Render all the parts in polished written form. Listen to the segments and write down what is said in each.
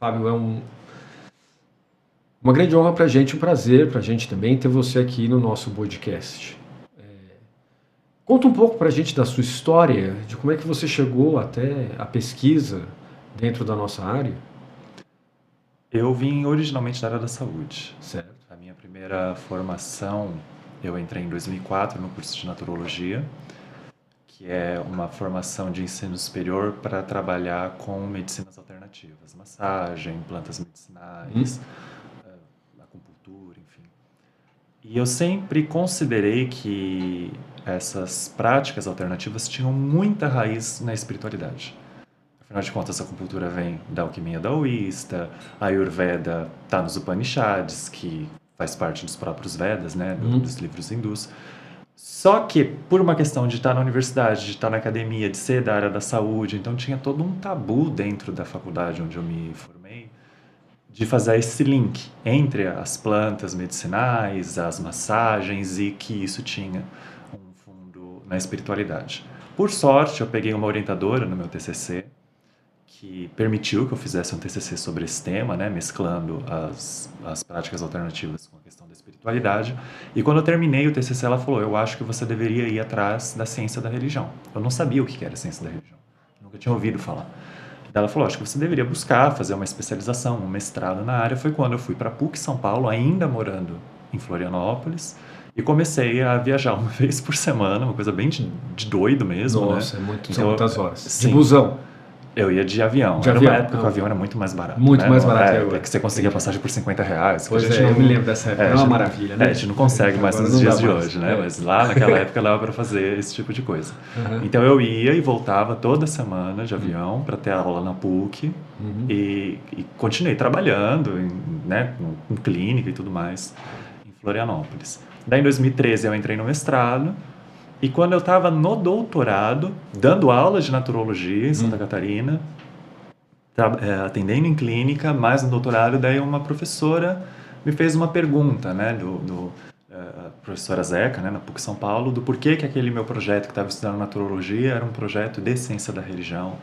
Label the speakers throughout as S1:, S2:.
S1: Fábio, uma grande honra para a gente, um prazer para a gente também ter você aqui no nosso podcast. Conta um pouco para a gente da sua história, de como é que você chegou até a pesquisa dentro da nossa área.
S2: Eu vim originalmente da área da saúde.
S1: Certo.
S2: A minha primeira formação, eu entrei em 2004 no curso de naturologia, que é uma formação de ensino superior para trabalhar com medicinas alternativas, massagem, plantas medicinais, acupuntura, enfim. E eu sempre considerei que essas práticas alternativas tinham muita raiz na espiritualidade. Afinal de contas, a acupuntura vem da alquimia daoísta, a Ayurveda está nos Upanishads, que faz parte dos próprios Vedas, né, dos livros hindus. Só que, por uma questão de estar na universidade, de estar na academia, de ser da área da saúde, então tinha todo um tabu dentro da faculdade onde eu me formei, de fazer esse link entre as plantas medicinais, as massagens, e que isso tinha um fundo na espiritualidade. Por sorte, eu peguei uma orientadora no meu TCC, que permitiu que eu fizesse um TCC sobre esse tema, né, mesclando as práticas alternativas com a questão da espiritualidade. E quando eu terminei o TCC, ela falou, eu acho que você deveria ir atrás da ciência da religião. Eu não sabia o que era a ciência da religião, nunca tinha ouvido falar. Ela falou, acho que você deveria buscar fazer uma especialização, um mestrado na área. Foi quando eu fui para a PUC São Paulo, ainda morando em Florianópolis, e comecei a viajar uma vez por semana, uma coisa bem de doido mesmo.
S1: Nossa,
S2: né?
S1: São muitas horas.
S2: Sim.
S1: De busão.
S2: Eu ia de avião.
S1: De
S2: era
S1: avião.
S2: uma época que o avião era muito mais barato.
S1: Muito
S2: né?
S1: mais barato que agora.
S2: Que você conseguia passagem por R$50.
S1: Pois é, eu me lembro dessa época. Era uma maravilha, né?
S2: A gente não consegue mais nos dias de hoje, né? Mas lá naquela época dava para fazer esse tipo de coisa. Então eu ia e voltava toda semana de avião para ter aula na PUC e continuei trabalhando né, em clínica e tudo mais em Florianópolis. Daí em 2013 eu entrei no mestrado. E quando eu estava no doutorado, dando aula de naturologia em Santa Catarina, atendendo em clínica, mais no doutorado, daí uma professora me fez uma pergunta, né, a professora Zeca, né, na PUC São Paulo, do porquê que aquele meu projeto que estava estudando naturologia era um projeto de ciência da religião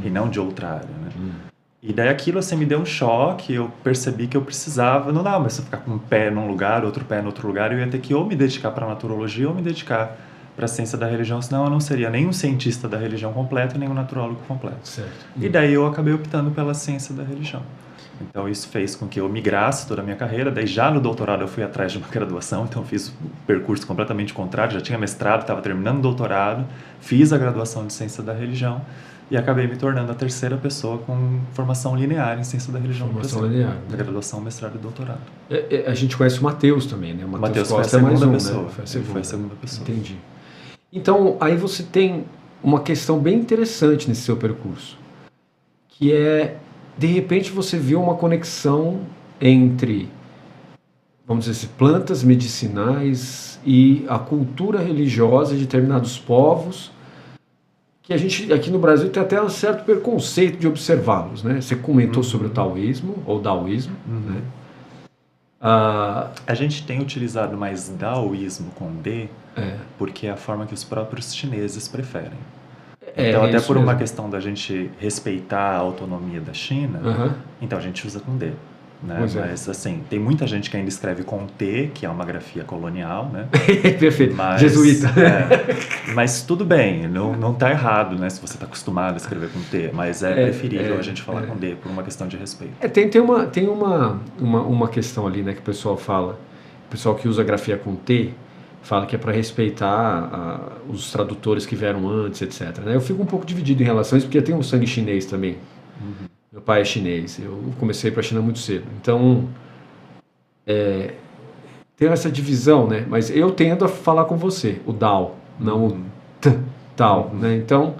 S2: e não de outra área, né? E daí aquilo assim me deu um choque, eu percebi que eu precisava, não dá mais eu ficar com um pé num lugar, outro pé no outro lugar, eu ia ter que ou me dedicar para a naturologia ou me dedicar para a ciência da religião, senão eu não seria nem um cientista da religião completo, nem um naturólogo completo.
S1: Certo.
S2: E daí eu acabei optando pela ciência da religião. Então isso fez com que eu migrasse toda a minha carreira, daí já no doutorado eu fui atrás de uma graduação, então eu fiz um percurso completamente contrário, já tinha mestrado, estava terminando o doutorado, fiz a graduação de ciência da religião e acabei me tornando a terceira pessoa com formação linear em ciência da religião.
S1: Formação linear.
S2: Da graduação, mestrado e doutorado.
S1: A gente conhece o Matheus também, né?
S2: O Matheus foi a segunda pessoa.
S1: Foi a segunda pessoa. Entendi. Então, aí você tem uma questão bem interessante nesse seu percurso, que é, de repente, você viu uma conexão entre, vamos dizer assim, plantas medicinais e a cultura religiosa de determinados povos, que a gente, aqui no Brasil, tem até um certo preconceito de observá-los, né? Você comentou sobre o taoísmo, ou daoísmo, né?
S2: A gente tem utilizado mais daoísmo com D, porque é a forma que os próprios chineses preferem. Então, até por uma questão da gente respeitar a autonomia da China, então a gente usa com D. Né? Mas, assim, tem muita gente que ainda escreve com T, que é uma grafia colonial, né?
S1: Perfeito, jesuíta.
S2: Mas tudo bem, não está errado, né? Se você está acostumado a escrever com T, mas é preferível a gente falar com D, por uma questão de respeito.
S1: Tem uma questão ali, né, que o pessoal fala, o pessoal que usa grafia com T, fala que é para respeitar os tradutores que vieram antes, etc. Né? Eu fico um pouco dividido em relação a isso, porque eu tenho um sangue chinês também. Meu pai é chinês, eu comecei para a China muito cedo. Então, tem essa divisão, né? Mas eu tendo a falar com você, o Dao, não o Tao, né? Então,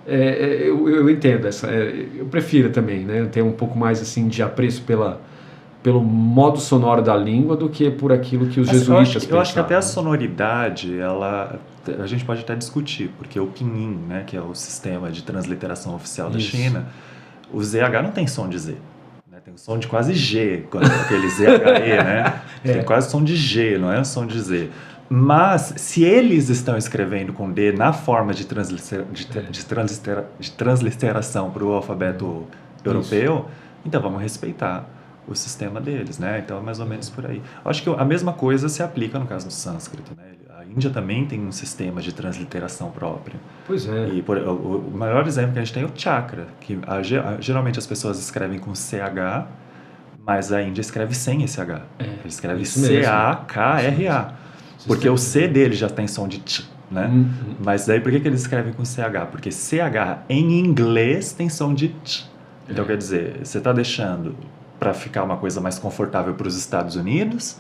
S1: eu entendo essa. Eu prefiro também, né? Eu tenho um pouco mais assim de apreço pelo modo sonoro da língua do que por aquilo que os jesuítas pensavam.
S2: Eu acho que até a sonoridade, a gente pode até discutir, porque o Pinyin, né, que é o sistema de transliteração oficial da China, o ZH não tem som de Z, né? Tem o som de quase G, aquele ZHE, né? Tem quase som de G, não é o som de Z. Mas, se eles estão escrevendo com D na forma de transliteração para o alfabeto europeu, então vamos respeitar o sistema deles, né? Então é mais ou menos por aí. Eu acho que a mesma coisa se aplica no caso do sânscrito, né? A Índia também tem um sistema de transliteração próprio.
S1: Pois é.
S2: E o maior exemplo que a gente tem é o chakra, que geralmente as pessoas escrevem com CH, mas a Índia escreve sem esse H. Ele escreve CAKRA, porque o C dele já tem som de T, né? Mas daí por que eles escrevem com CH? Porque CH em inglês tem som de T. Então quer dizer, você está deixando para ficar uma coisa mais confortável para os Estados Unidos,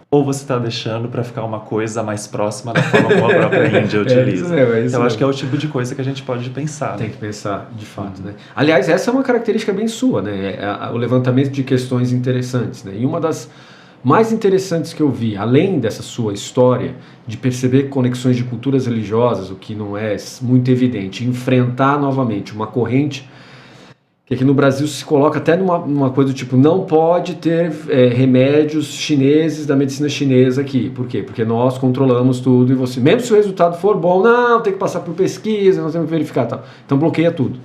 S2: ou você está deixando para ficar uma coisa mais próxima da forma como a própria Índia utiliza? Então, acho que é o tipo de coisa que a gente pode pensar.
S1: Tem que pensar, de fato. Né? Aliás, essa é uma característica bem sua, né? O levantamento de questões interessantes. Né? E uma das mais interessantes que eu vi, além dessa sua história de perceber conexões de culturas religiosas, o que não é muito evidente, enfrentar novamente uma corrente que aqui no Brasil se coloca até numa coisa do tipo, não pode ter remédios chineses da medicina chinesa aqui. Por quê? Porque nós controlamos tudo e você, mesmo se o resultado for bom, não, tem que passar por pesquisa, nós temos que verificar e tal. Então bloqueia tudo.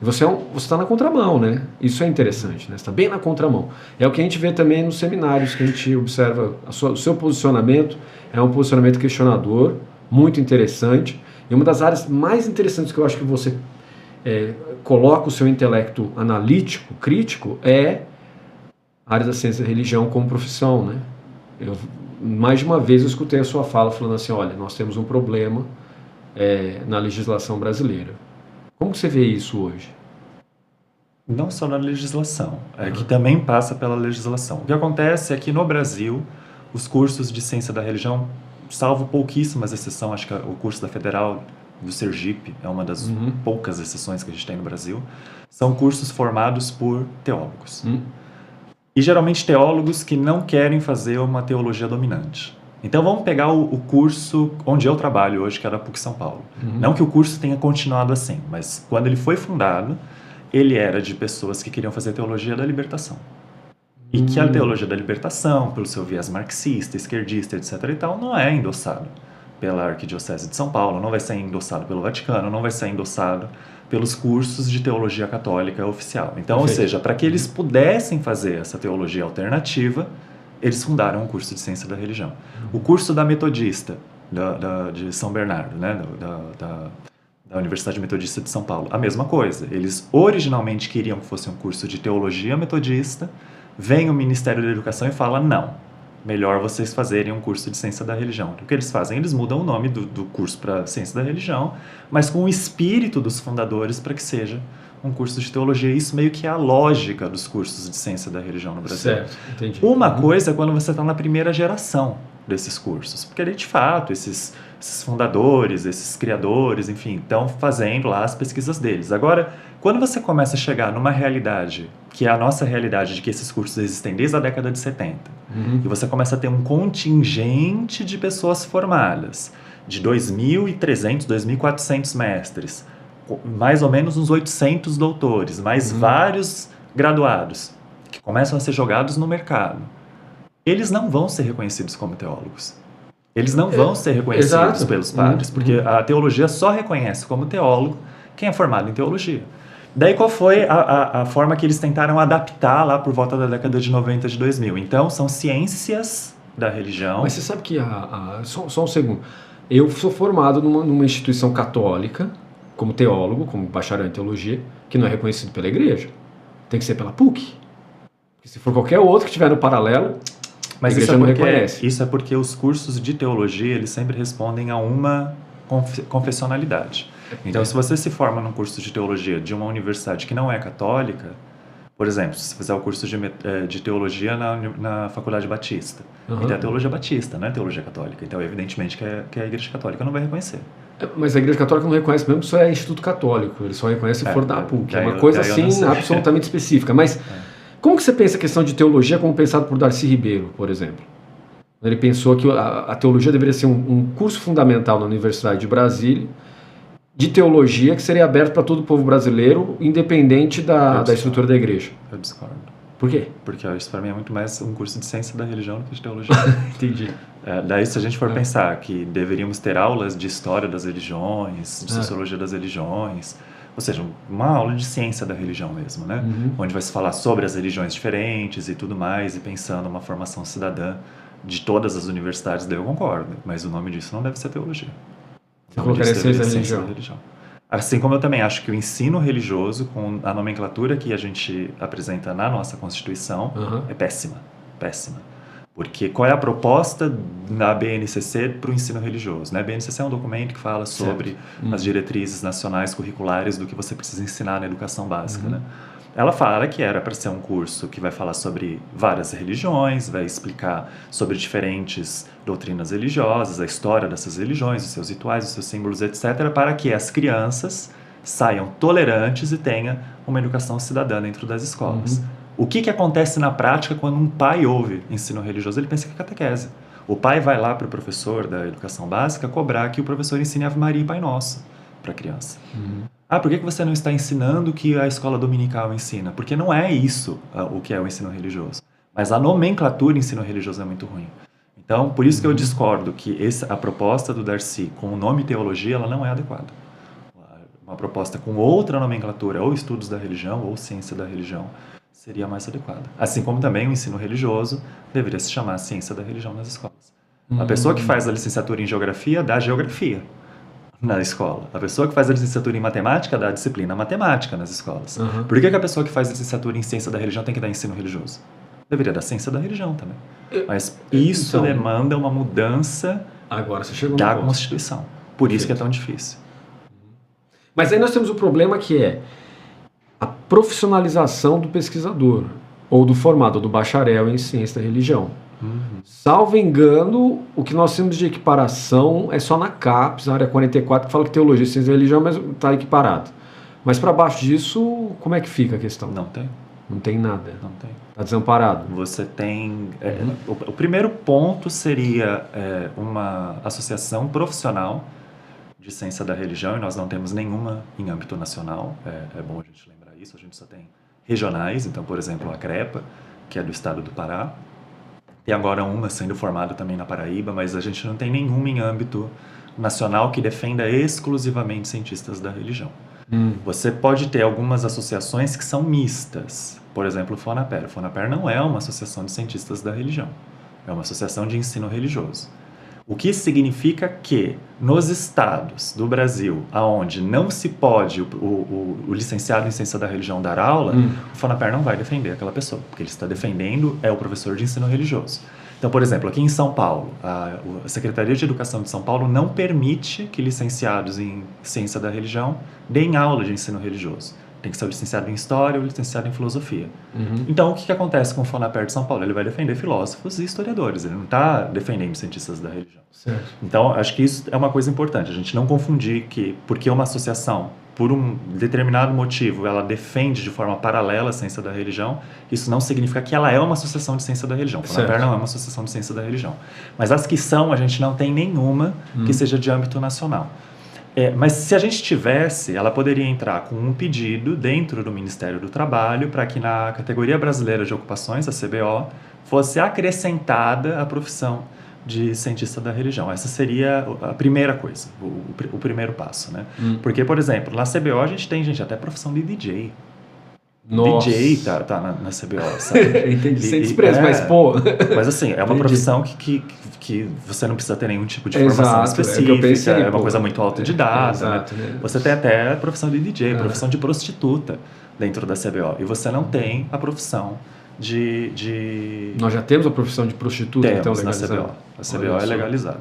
S1: E você está na contramão, né? Isso é interessante, né? Você está bem na contramão. É o que a gente vê também nos seminários, que a gente observa, o seu posicionamento é um posicionamento questionador, muito interessante. E uma das áreas mais interessantes que eu acho que você coloca o seu intelecto analítico, crítico, é a área da ciência da religião como profissão, né? Mais de uma vez eu escutei a sua fala falando assim, olha, nós temos um problema na legislação brasileira. Como que você vê isso hoje?
S2: Não só na legislação, que também passa pela legislação. O que acontece é que no Brasil, os cursos de ciência da religião, salvo pouquíssimas exceções, acho que o curso da Federal do Sergipe é uma das poucas exceções que a gente tem no Brasil, são cursos formados por teólogos. E geralmente teólogos que não querem fazer uma teologia dominante. Então vamos pegar o curso onde eu trabalho hoje, que é da PUC São Paulo. Não que o curso tenha continuado assim, mas quando ele foi fundado, ele era de pessoas que queriam fazer teologia da libertação. E que a teologia da libertação, pelo seu viés marxista, esquerdista, etc. e tal, não é endossado pela Arquidiocese de São Paulo, não vai ser endossado pelo Vaticano, não vai ser endossado pelos cursos de teologia católica oficial. Então, ou seja, para que eles pudessem fazer essa teologia alternativa, eles fundaram um curso de ciência da religião. O curso da Metodista, de São Bernardo, né, da Universidade Metodista de São Paulo, a mesma coisa. Eles originalmente queriam que fosse um curso de teologia metodista, vem o Ministério da Educação e fala, não, melhor vocês fazerem um curso de ciência da religião. O que eles fazem? Eles mudam o nome do curso para ciência da religião, mas com o espírito dos fundadores para que seja um curso de teologia. Isso meio que é a lógica dos cursos de ciência da religião no Brasil.
S1: Certo, entendi.
S2: Uma coisa é quando você está na primeira geração desses cursos, porque de fato esses fundadores, esses criadores, enfim, estão fazendo lá as pesquisas deles. Agora, quando você começa a chegar numa realidade, que é a nossa realidade de que esses cursos existem desde a década de 70, e você começa a ter um contingente de pessoas formadas, de 2.300, 2.400 mestres, mais ou menos uns 800 doutores, mais vários graduados, que começam a ser jogados no mercado, eles não vão ser reconhecidos como teólogos. Eles não vão ser reconhecidos pelos padres, porque a teologia só reconhece como teólogo quem é formado em teologia. Daí qual foi a forma que eles tentaram adaptar lá por volta da década de 90, de 2000? Então, são ciências da religião.
S1: Mas você sabe que, só um segundo, eu sou formado numa instituição católica, como teólogo, como bacharel em teologia, que não é reconhecido pela igreja. Tem que ser pela PUC. Porque se for qualquer outro que estiver no paralelo,
S2: mas
S1: a igreja não reconhece.
S2: Isso é porque os cursos de teologia, eles sempre respondem a uma confessionalidade. Então, se você se forma num curso de teologia de uma universidade que não é católica, por exemplo, se você fizer o curso de teologia na Faculdade Batista, então é teologia batista, não é teologia católica. Então, evidentemente, que a Igreja Católica não vai reconhecer.
S1: Mas a Igreja Católica não reconhece mesmo que isso é Instituto Católico, ele só reconhece se for da PUC. É uma coisa assim absolutamente específica. Mas como que você pensa a questão de teologia como pensado por Darcy Ribeiro, por exemplo? Ele pensou que a teologia deveria ser um curso fundamental na Universidade de Brasília, de teologia, que seria aberto para todo o povo brasileiro, independente da estrutura da igreja.
S2: Eu discordo.
S1: Por quê?
S2: Porque isso para mim é muito mais um curso de ciência da religião do que de teologia.
S1: Entendi.
S2: Daí, se a gente for pensar que deveríamos ter aulas de história das religiões, de sociologia das religiões, ou seja, uma aula de ciência da religião mesmo, né? Onde vai se falar sobre as religiões diferentes e tudo mais, e pensando uma formação cidadã de todas as universidades, daí eu concordo, mas o nome disso não deve ser teologia.
S1: Você colocaria ciência da religião.
S2: Assim como eu também acho que o ensino religioso, com a nomenclatura que a gente apresenta na nossa Constituição, é péssima. Porque qual é a proposta da BNCC para o ensino religioso? Né? A BNCC é um documento que fala sobre as diretrizes nacionais curriculares do que você precisa ensinar na educação básica. Né? Ela fala que era para ser um curso que vai falar sobre várias religiões, vai explicar sobre diferentes doutrinas religiosas, a história dessas religiões, os seus rituais, os seus símbolos, etc., para que as crianças saiam tolerantes e tenham uma educação cidadã dentro das escolas. O que acontece na prática quando um pai ouve ensino religioso? Ele pensa que é catequese. O pai vai lá para o professor da educação básica cobrar que o professor ensine Ave Maria e Pai Nosso para a criança. Por que você não está ensinando o que a escola dominical ensina? Porque não é isso o que é o ensino religioso. Mas a nomenclatura ensino religioso é muito ruim. Então, por isso que eu discordo que a proposta do Darcy com o nome teologia, ela não é adequada. Uma proposta com outra nomenclatura, ou estudos da religião, ou ciência da religião, seria mais adequada. Assim como também o ensino religioso deveria se chamar ciência da religião nas escolas. A pessoa que faz a licenciatura em geografia dá geografia na escola. A pessoa que faz a licenciatura em matemática dá disciplina matemática nas escolas. Por que a pessoa que faz a licenciatura em ciência da religião tem que dar ensino religioso? Deveria dar ciência da religião também. Mas isso então, demanda uma mudança
S1: agora você chegou
S2: da Constituição. Por isso que é tão difícil.
S1: Mas aí nós temos o problema que é a profissionalização do pesquisador, ou do formado, do bacharel em ciência da religião. Salvo engano, o que nós temos de equiparação é só na CAPES, na área 44, que fala que teologia e ciência da religião está equiparado. Mas para baixo disso, como é que fica a questão?
S2: Não tem.
S1: Não tem nada.
S2: Não tem.
S1: Está desamparado.
S2: Você tem... o primeiro ponto seria uma associação profissional de ciência da religião, e nós não temos nenhuma em âmbito nacional. É bom a gente lembrar isso. A gente só tem regionais. Então, por exemplo, a CREPA, que é do estado do Pará. Tem agora uma sendo formada também na Paraíba, mas a gente não tem nenhuma em âmbito nacional que defenda exclusivamente cientistas da religião. Você pode ter algumas associações que são mistas. Por exemplo, o FONAPER. O FONAPER não é uma associação de cientistas da religião. É uma associação de ensino religioso. O que significa que nos estados do Brasil, onde não se pode o licenciado em ciência da religião dar aula, o FONAPER não vai defender aquela pessoa, porque ele está defendendo o professor de ensino religioso. Então, por exemplo, aqui em São Paulo, a Secretaria de Educação de São Paulo não permite que licenciados em ciência da religião deem aula de ensino religioso. Tem que ser o licenciado em História ou licenciado em Filosofia. Então, o que acontece com o FONAPER de São Paulo? Ele vai defender filósofos e historiadores, ele não está defendendo cientistas da religião.
S1: Certo.
S2: Então, acho que isso é uma coisa importante, a gente não confundir que, porque uma associação, por um determinado motivo, ela defende de forma paralela a ciência da religião, isso não significa que ela é uma associação de ciência da religião. O FONAPER não é uma associação de ciência da religião. Mas as que são, a gente não tem nenhuma que seja de âmbito nacional. Mas se a gente tivesse, ela poderia entrar com um pedido dentro do Ministério do Trabalho para que na categoria brasileira de ocupações, a CBO, fosse acrescentada a profissão de cientista da religião. Essa seria a primeira coisa, o primeiro passo, né? Porque, por exemplo, na CBO a gente tem até profissão de DJ.
S1: Nossa.
S2: DJ tá na CBO, sabe?
S1: Entendi, sem desprezo, mas pô...
S2: Mas assim, é uma profissão que você não precisa ter nenhum tipo de formação específica,
S1: eu pensei,
S2: uma coisa muito autodidata.
S1: Né?
S2: Você tem até a profissão de DJ, profissão de prostituta dentro da CBO. E você não tem a profissão de...
S1: Nós já temos a profissão de prostituta, então, legalizada?
S2: Na CBO. A CBO é legalizada.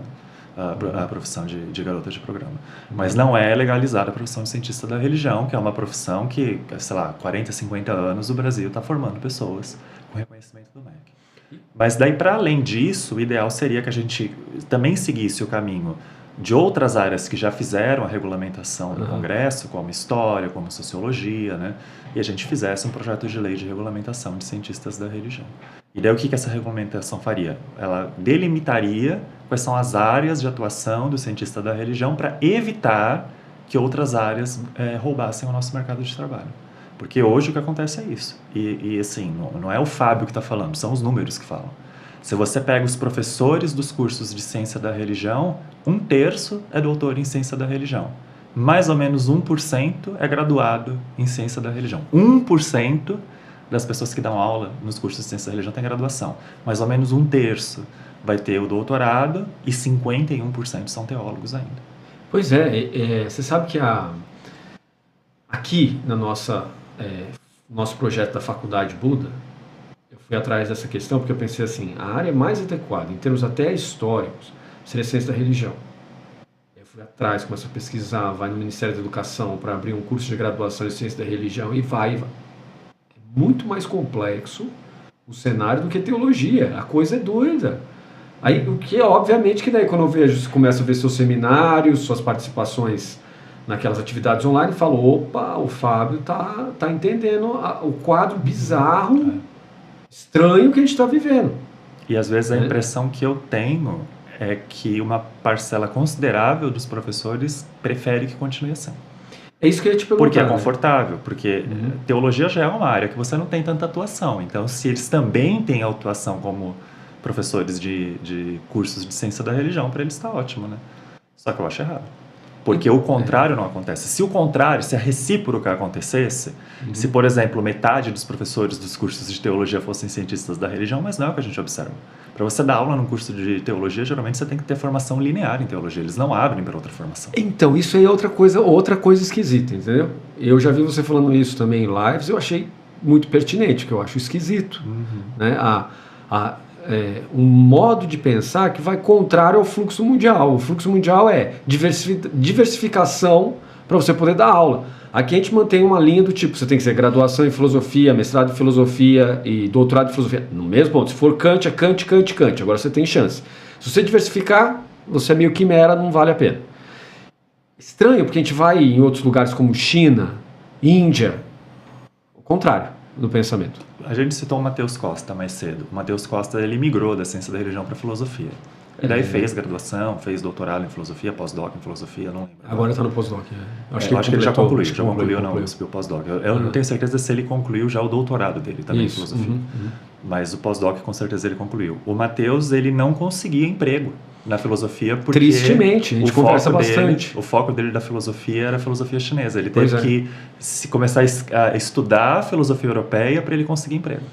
S2: A profissão de garota de programa. Mas não é legalizada a profissão de cientista da religião, que é uma profissão que, sei lá, 40, 50 anos o Brasil está formando pessoas com reconhecimento do MEC. Mas daí, para além disso, o ideal seria que a gente também seguisse o caminho de outras áreas que já fizeram a regulamentação no Congresso, como história, como sociologia, né? E a gente fizesse um projeto de lei de regulamentação de cientistas da religião. E daí o que essa regulamentação faria? Ela delimitaria quais são as áreas de atuação do cientista da religião para evitar que outras áreas roubassem o nosso mercado de trabalho. Porque hoje o que acontece é isso. E assim, não é o Fábio que está falando, são os números que falam. Se você pega os professores dos cursos de ciência da religião, 1/3 é doutor em ciência da religião. mais ou menos 1% é graduado em ciência da religião. 1% das pessoas que dão aula nos cursos de ciência da religião tem graduação. Mais ou menos 1/3 vai ter o doutorado e 51% são teólogos ainda.
S1: Pois é, você sabe que aqui na nosso projeto da Faculdade Buda, eu fui atrás dessa questão porque eu pensei assim, a área mais adequada, em termos até históricos, seria ciência da religião. Eu fui atrás, começo a pesquisar, vai no Ministério da Educação para abrir um curso de graduação em ciência da religião e vai. É muito mais complexo o cenário do que teologia. A coisa é doida. Aí, o que é obviamente que daí quando eu vejo, você começa a ver seus seminários, suas participações naquelas atividades online, falo, opa, o Fábio tá entendendo o quadro bizarro, estranho que a gente está vivendo.
S2: E às vezes a impressão que eu tenho é que uma parcela considerável dos professores prefere que continue assim.
S1: É isso que eu ia te perguntar.
S2: Porque é confortável, porque teologia já é uma área que você não tem tanta atuação. Então, se eles também têm atuação como professores de cursos de ciência da religião, para eles está ótimo, né? Só que eu acho errado. Porque o contrário não acontece. Se o contrário, se a recíproca acontecesse, se, por exemplo, metade dos professores dos cursos de teologia fossem cientistas da religião, mas não é o que a gente observa. Para você dar aula num curso de teologia, geralmente você tem que ter formação linear em teologia. Eles não abrem para outra formação.
S1: Então, isso aí é outra coisa esquisita, entendeu? Eu já vi você falando isso também em lives, eu achei muito pertinente, que eu acho esquisito. Né? Um modo de pensar que vai contrário ao fluxo mundial. O fluxo mundial é diversificação para você poder dar aula. Aqui a gente mantém uma linha do tipo, você tem que ser graduação em filosofia, mestrado em filosofia e doutorado em filosofia. No mesmo ponto, se for Kant, é Kant, Kant, Kant. Agora você tem chance. Se você diversificar, você é meio quimera, não vale a pena. Estranho, porque a gente vai em outros lugares como China, Índia, o contrário do pensamento.
S2: A gente citou o Matheus Costa mais cedo. O Matheus Costa, ele migrou da ciência da religião para a filosofia. E daí fez graduação, fez doutorado em filosofia, pós-doc em filosofia, não lembro.
S1: Agora está no pós-doc.
S2: Acho que ele já concluiu, na USP o pós-doc. Eu não tenho certeza se ele concluiu já o doutorado dele também em filosofia. Mas o pós-doc com certeza ele concluiu. O Matheus, ele não conseguia emprego na filosofia porque...
S1: Tristemente, a gente conversa bastante.
S2: O foco dele da filosofia era a filosofia chinesa. Ele teve que começar a estudar a filosofia europeia para ele conseguir emprego.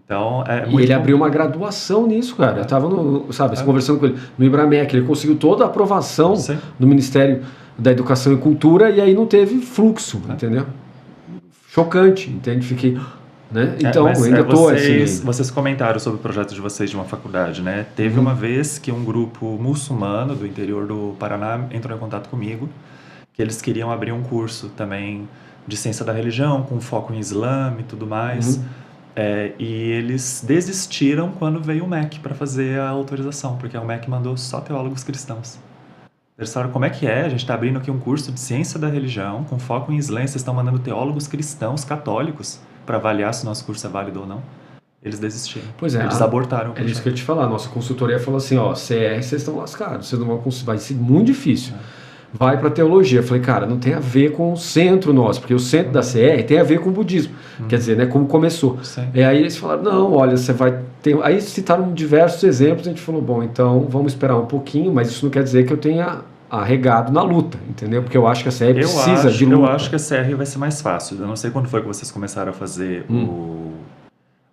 S2: Então,
S1: e ele abriu uma graduação nisso, cara. Eu estava conversando com ele no IBRAMEC, ele conseguiu toda a aprovação do Ministério da Educação e Cultura e aí não teve fluxo, entendeu? Chocante, entende? Fiquei... Né? Então, eu ainda estou assim...
S2: Vocês comentaram sobre o projeto de vocês de uma faculdade, né? Teve uma vez que um grupo muçulmano do interior do Paraná entrou em contato comigo, que eles queriam abrir um curso também de ciência da religião, com foco em Islã e tudo mais. E eles desistiram quando veio o MEC para fazer a autorização, porque o MEC mandou só teólogos cristãos. Eles falaram, como é que é? A gente está abrindo aqui um curso de ciência da religião, com foco em Islã, e vocês estão mandando teólogos cristãos, católicos, para avaliar se o nosso curso é válido ou não. Eles desistiram.
S1: Pois é.
S2: Eles abortaram o projeto.
S1: É isso que eu ia te falar. Nossa consultoria falou assim, CR, vocês estão lascados, vocês não vão conseguir, vai ser muito difícil. Vai para teologia. Eu falei, cara, não tem a ver com o centro nosso, porque o centro da CR tem a ver com o budismo. Quer dizer, né, como começou. E aí eles falaram, não, olha, você vai ter... Aí citaram diversos exemplos, a gente falou, bom, então vamos esperar um pouquinho, mas isso não quer dizer que eu tenha arregado na luta, entendeu? Porque eu acho que a CR precisa de luta.
S2: Eu acho que a CR vai ser mais fácil. Eu não sei quando foi que vocês começaram a fazer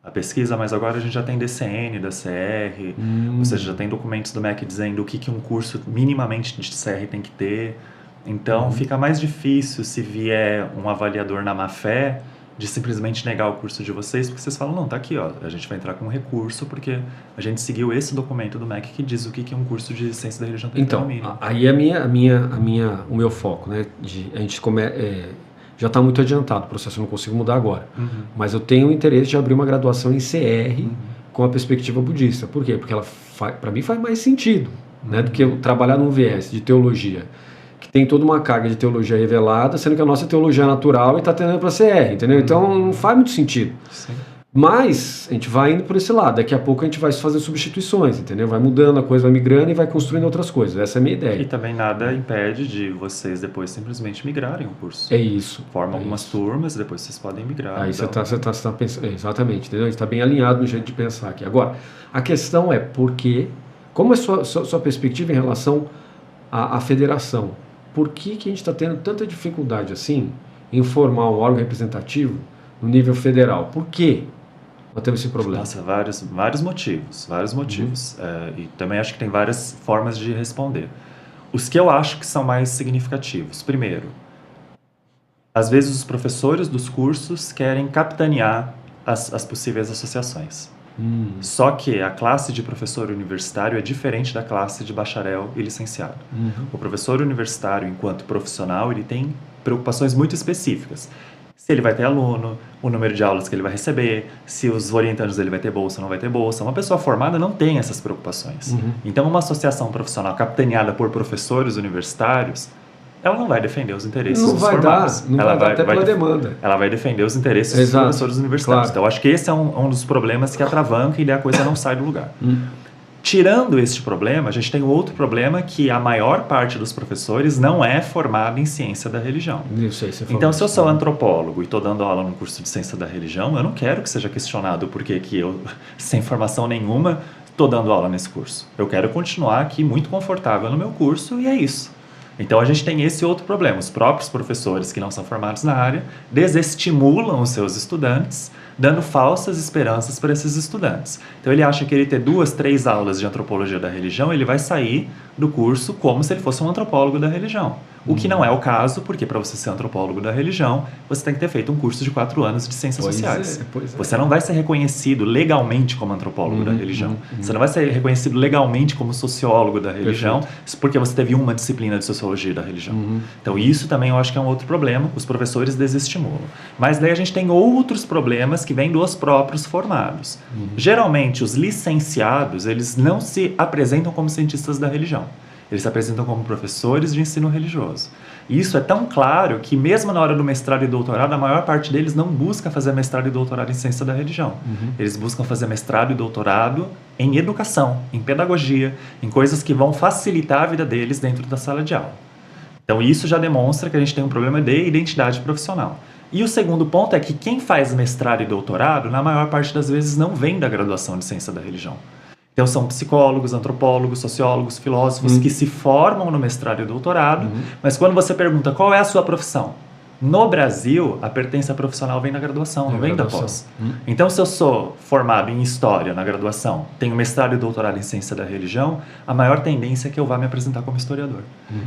S2: a pesquisa, mas agora a gente já tem DCN da CR, ou seja, já tem documentos do MEC dizendo o que um curso minimamente de CR tem que ter. Então, fica mais difícil se vier um avaliador na má fé de simplesmente negar o curso de vocês, porque vocês falam, não, tá aqui, ó, a gente vai entrar com um recurso, porque a gente seguiu esse documento do MEC que diz o que um curso de ciência da religião tem que ter no mínimo.
S1: Então, aí o meu foco, né, a gente já está muito adiantado o processo, eu não consigo mudar agora. Mas eu tenho o interesse de abrir uma graduação em CR com a perspectiva budista. Por quê? Porque ela para mim faz mais sentido, né, do que eu trabalhar num viés de teologia, que tem toda uma carga de teologia revelada, sendo que a nossa teologia é natural e está tendendo para CR, entendeu? Então não faz muito sentido. Mas a gente vai indo por esse lado, daqui a pouco a gente vai fazer substituições, entendeu? Vai mudando a coisa, vai migrando e vai construindo outras coisas, essa é a minha ideia.
S2: E também nada impede de vocês depois simplesmente migrarem o curso.
S1: É isso.
S2: Forma algumas turmas, depois vocês podem migrar.
S1: Aí você tá pensando, exatamente, entendeu? A gente está bem alinhado no jeito de pensar aqui. Agora, a questão é como é sua perspectiva em relação à federação? por que a gente está tendo tanta dificuldade assim em formar um órgão representativo no nível federal. Por quê nós temos esse problema?
S2: Nossa, vários motivos. E também acho que tem várias formas de responder. Os que eu acho que são mais significativos. Primeiro, às vezes os professores dos cursos querem capitanear as possíveis associações. Só que a classe de professor universitário é diferente da classe de bacharel e licenciado. O professor universitário, enquanto profissional, ele tem preocupações muito específicas. Se ele vai ter aluno, o número de aulas que ele vai receber, se os orientandos dele vai ter bolsa ou não vai ter bolsa. Uma pessoa formada não tem essas preocupações. Então, uma associação profissional capitaneada por professores universitários, ela não vai defender os interesses dos formados.
S1: Não vai dar até pela demanda.
S2: Ela vai defender os interesses dos professores universitários. Claro. Então, eu acho que esse é um dos problemas que atravanca e a coisa não sai do lugar. Tirando este problema, a gente tem outro problema que a maior parte dos professores não é formada em ciência da religião.
S1: Isso aí, você falou.
S2: Então, se eu sou antropólogo e estou dando aula num curso de ciência da religião, eu não quero que seja questionado por que eu, sem formação nenhuma, estou dando aula nesse curso. Eu quero continuar aqui muito confortável no meu curso e é isso. Então, a gente tem esse outro problema. Os próprios professores que não são formados na área desestimulam os seus estudantes, dando falsas esperanças para esses estudantes. Então, ele acha que ele ter 2, 3 aulas de antropologia da religião, ele vai sair do curso como se ele fosse um antropólogo da religião. O que não é o caso, porque para você ser antropólogo da religião, você tem que ter feito um curso de 4 anos de ciências sociais. Você não vai ser reconhecido legalmente como antropólogo da religião. Você não vai ser reconhecido legalmente como sociólogo da religião, porque você teve uma disciplina de sociologia da religião. Então, isso também eu acho que é um outro problema. Os professores desestimulam. Mas daí a gente tem outros problemas que vêm dos próprios formados. Geralmente, os licenciados, eles não se apresentam como cientistas da religião. Eles se apresentam como professores de ensino religioso. E isso é tão claro que mesmo na hora do mestrado e doutorado, a maior parte deles não busca fazer mestrado e doutorado em ciência da religião. Eles buscam fazer mestrado e doutorado em educação, em pedagogia, em coisas que vão facilitar a vida deles dentro da sala de aula. Então isso já demonstra que a gente tem um problema de identidade profissional. E o segundo ponto é que quem faz mestrado e doutorado, na maior parte das vezes, não vem da graduação de ciência da religião. Então, são psicólogos, antropólogos, sociólogos, filósofos que se formam no mestrado e doutorado, mas quando você pergunta qual é a sua profissão, no Brasil, a pertença profissional vem da graduação, não vem da pós. Então, se eu sou formado em História na graduação, tenho mestrado e doutorado em Ciência da Religião, a maior tendência é que eu vá me apresentar como historiador.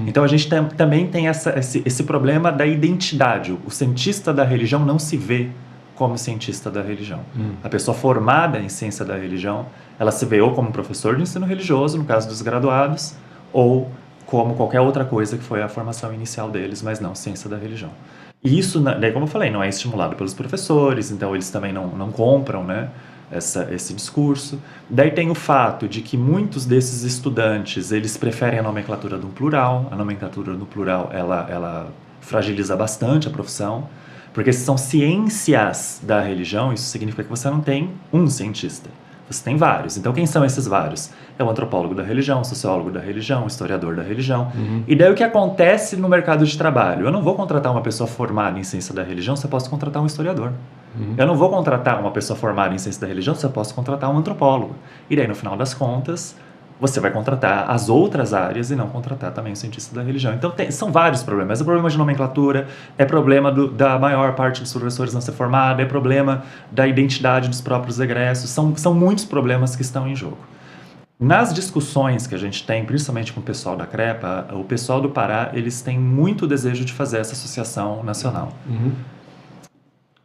S2: Então, a gente também tem esse problema da identidade. O cientista da religião não se vê como cientista da religião. A pessoa formada em ciência da religião, ela se vê ou como professor de ensino religioso, no caso dos graduados, ou como qualquer outra coisa que foi a formação inicial deles, mas não ciência da religião. E isso, daí, como eu falei, não é estimulado pelos professores, então eles também não compram, né, esse discurso. Daí tem o fato de que muitos desses estudantes, eles preferem a nomenclatura do plural. A nomenclatura do plural, ela fragiliza bastante a profissão, porque se são ciências da religião, isso significa que você não tem um cientista. Você tem vários. Então, quem são esses vários? É o antropólogo da religião, o sociólogo da religião, o historiador da religião. E daí o que acontece no mercado de trabalho? Eu não vou contratar uma pessoa formada em ciência da religião se eu posso contratar um historiador. Eu não vou contratar uma pessoa formada em ciência da religião se eu posso contratar um antropólogo. E daí, no final das contas, você vai contratar as outras áreas e não contratar também o cientista da religião. Então, são vários problemas. É problema de nomenclatura, é problema da maior parte dos professores não ser formada, é problema da identidade dos próprios egressos. São muitos problemas que estão em jogo. Nas discussões que a gente tem, principalmente com o pessoal da CREPA, o pessoal do Pará, eles têm muito desejo de fazer essa associação nacional.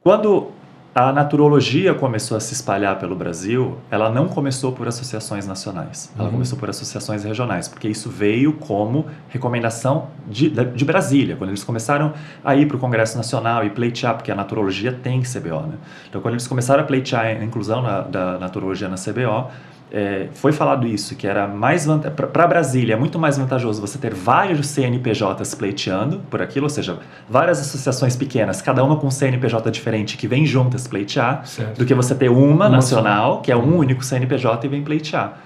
S2: Quando a naturologia começou a se espalhar pelo Brasil, ela não começou por associações nacionais, ela começou por associações regionais, porque isso veio como recomendação de Brasília, quando eles começaram a ir para o Congresso Nacional e pleitear, porque a naturologia tem CBO, né? Então, quando eles começaram a pleitear a inclusão da naturologia na CBO, foi falado isso, que era mais para Brasília é muito mais vantajoso você ter vários CNPJs pleiteando por aquilo, ou seja, várias associações pequenas, cada uma com um CNPJ diferente que vem juntas pleitear, do que você ter uma nacional, que é um único CNPJ e vem pleitear.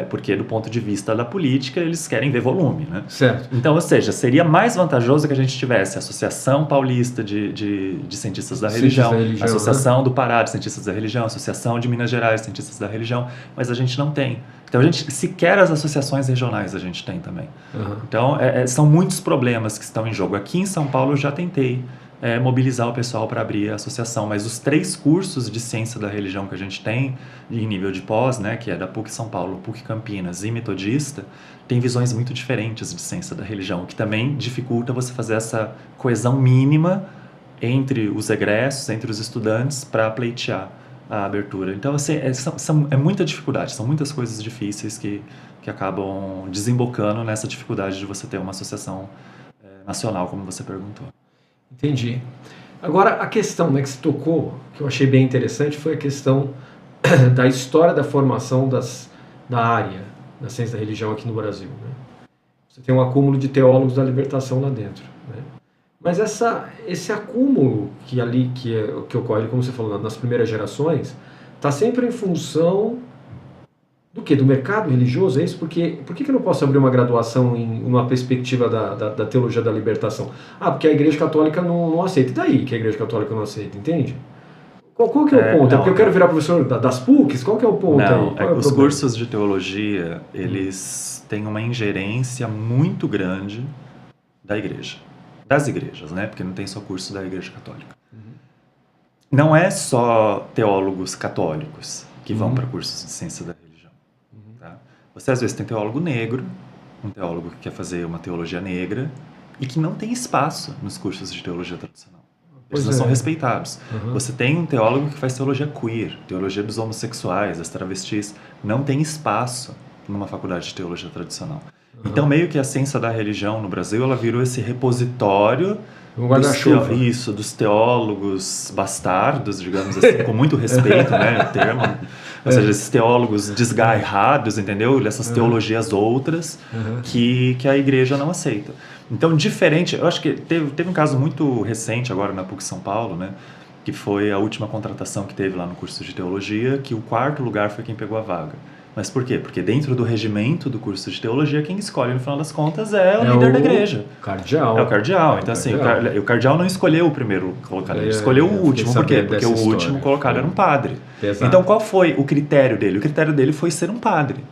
S2: Porque do ponto de vista da política, eles querem ver volume, né?
S1: Certo.
S2: Então, ou seja, seria mais vantajoso que a gente tivesse a Associação Paulista de Cientistas da Religião, a Associação do Pará de Cientistas da Religião, a Associação de Minas Gerais de Cientistas da Religião, mas a gente não tem. Então, sequer as associações regionais a gente tem também. Então, são muitos problemas que estão em jogo. Aqui em São Paulo eu já tentei mobilizar o pessoal para abrir a associação, mas os 3 cursos de ciência da religião que a gente tem em nível de pós, né, que é da PUC São Paulo, PUC Campinas e Metodista, tem visões muito diferentes de ciência da religião, o que também dificulta você fazer essa coesão mínima entre os egressos, entre os estudantes, para pleitear a abertura. Então, assim, é muita dificuldade, são muitas coisas difíceis que acabam desembocando nessa dificuldade de você ter uma associação nacional, como você perguntou.
S1: Entendi. Agora, a questão, né, que você tocou, que eu achei bem interessante, foi a questão da história da formação da área da ciência da religião aqui no Brasil. Né? Você tem um acúmulo de teólogos da libertação lá dentro. Né? Mas esse acúmulo que ocorre, como você falou, nas primeiras gerações, está sempre em função do quê? Do mercado religioso, é isso? Por que eu não posso abrir uma graduação em uma perspectiva da teologia da libertação? Porque a Igreja Católica não aceita. E daí que a Igreja Católica não aceita, entende? Qual que é o ponto? Porque eu quero virar professor das PUCs? Qual que é o ponto aí?
S2: Os cursos de teologia, eles têm uma ingerência muito grande da igreja. Das igrejas, né? Porque não tem só curso da Igreja Católica. Não é só teólogos católicos que vão para cursos de ciência da religião. Tá? Você às vezes tem teólogo negro, um teólogo que quer fazer uma teologia negra e que não tem espaço nos cursos de teologia tradicional. Eles não são respeitados. Você tem um teólogo que faz teologia queer, teologia dos homossexuais, das travestis. Não tem espaço numa faculdade de teologia tradicional. Então, meio que a ciência da religião no Brasil, ela virou esse repositório dos teólogos bastardos, digamos assim, com muito respeito, né, o termo. Ou seja, esses teólogos desgarrados, entendeu? Essas teologias outras que a igreja não aceita. Então, diferente, eu acho que teve um caso muito recente agora na PUC São Paulo, né, que foi a última contratação que teve lá no curso de teologia, que o 4º lugar foi quem pegou a vaga. Mas por quê? Porque dentro do regimento do curso de teologia, quem escolhe, no final das contas, é o líder da igreja.
S1: Cardeal.
S2: É o cardeal. Então, assim, o cardeal não escolheu o primeiro colocado, ele escolheu o último. Por quê? Porque o último colocado era um padre.
S1: Exato.
S2: Então, qual foi o critério dele? O critério dele foi ser um padre.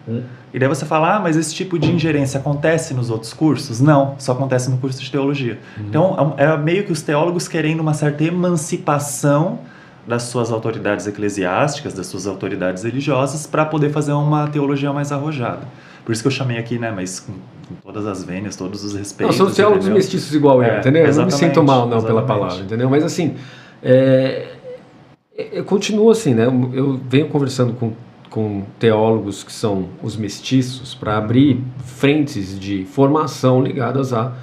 S2: E daí você fala, mas esse tipo de ingerência acontece nos outros cursos? Não, só acontece no curso de teologia. Então, é meio que os teólogos querendo uma certa emancipação das suas autoridades eclesiásticas, das suas autoridades religiosas, para poder fazer uma teologia mais arrojada. Por isso que eu chamei aqui, né, mas com todas as vênias, todos os respeitos.
S1: Não, são teólogos mestiços igual eu, entendeu? Eu não me sinto mal, não, pela palavra, entendeu? Mas assim, eu continuo assim, né? Eu venho conversando com teólogos que são os mestiços para abrir frentes de formação ligadas a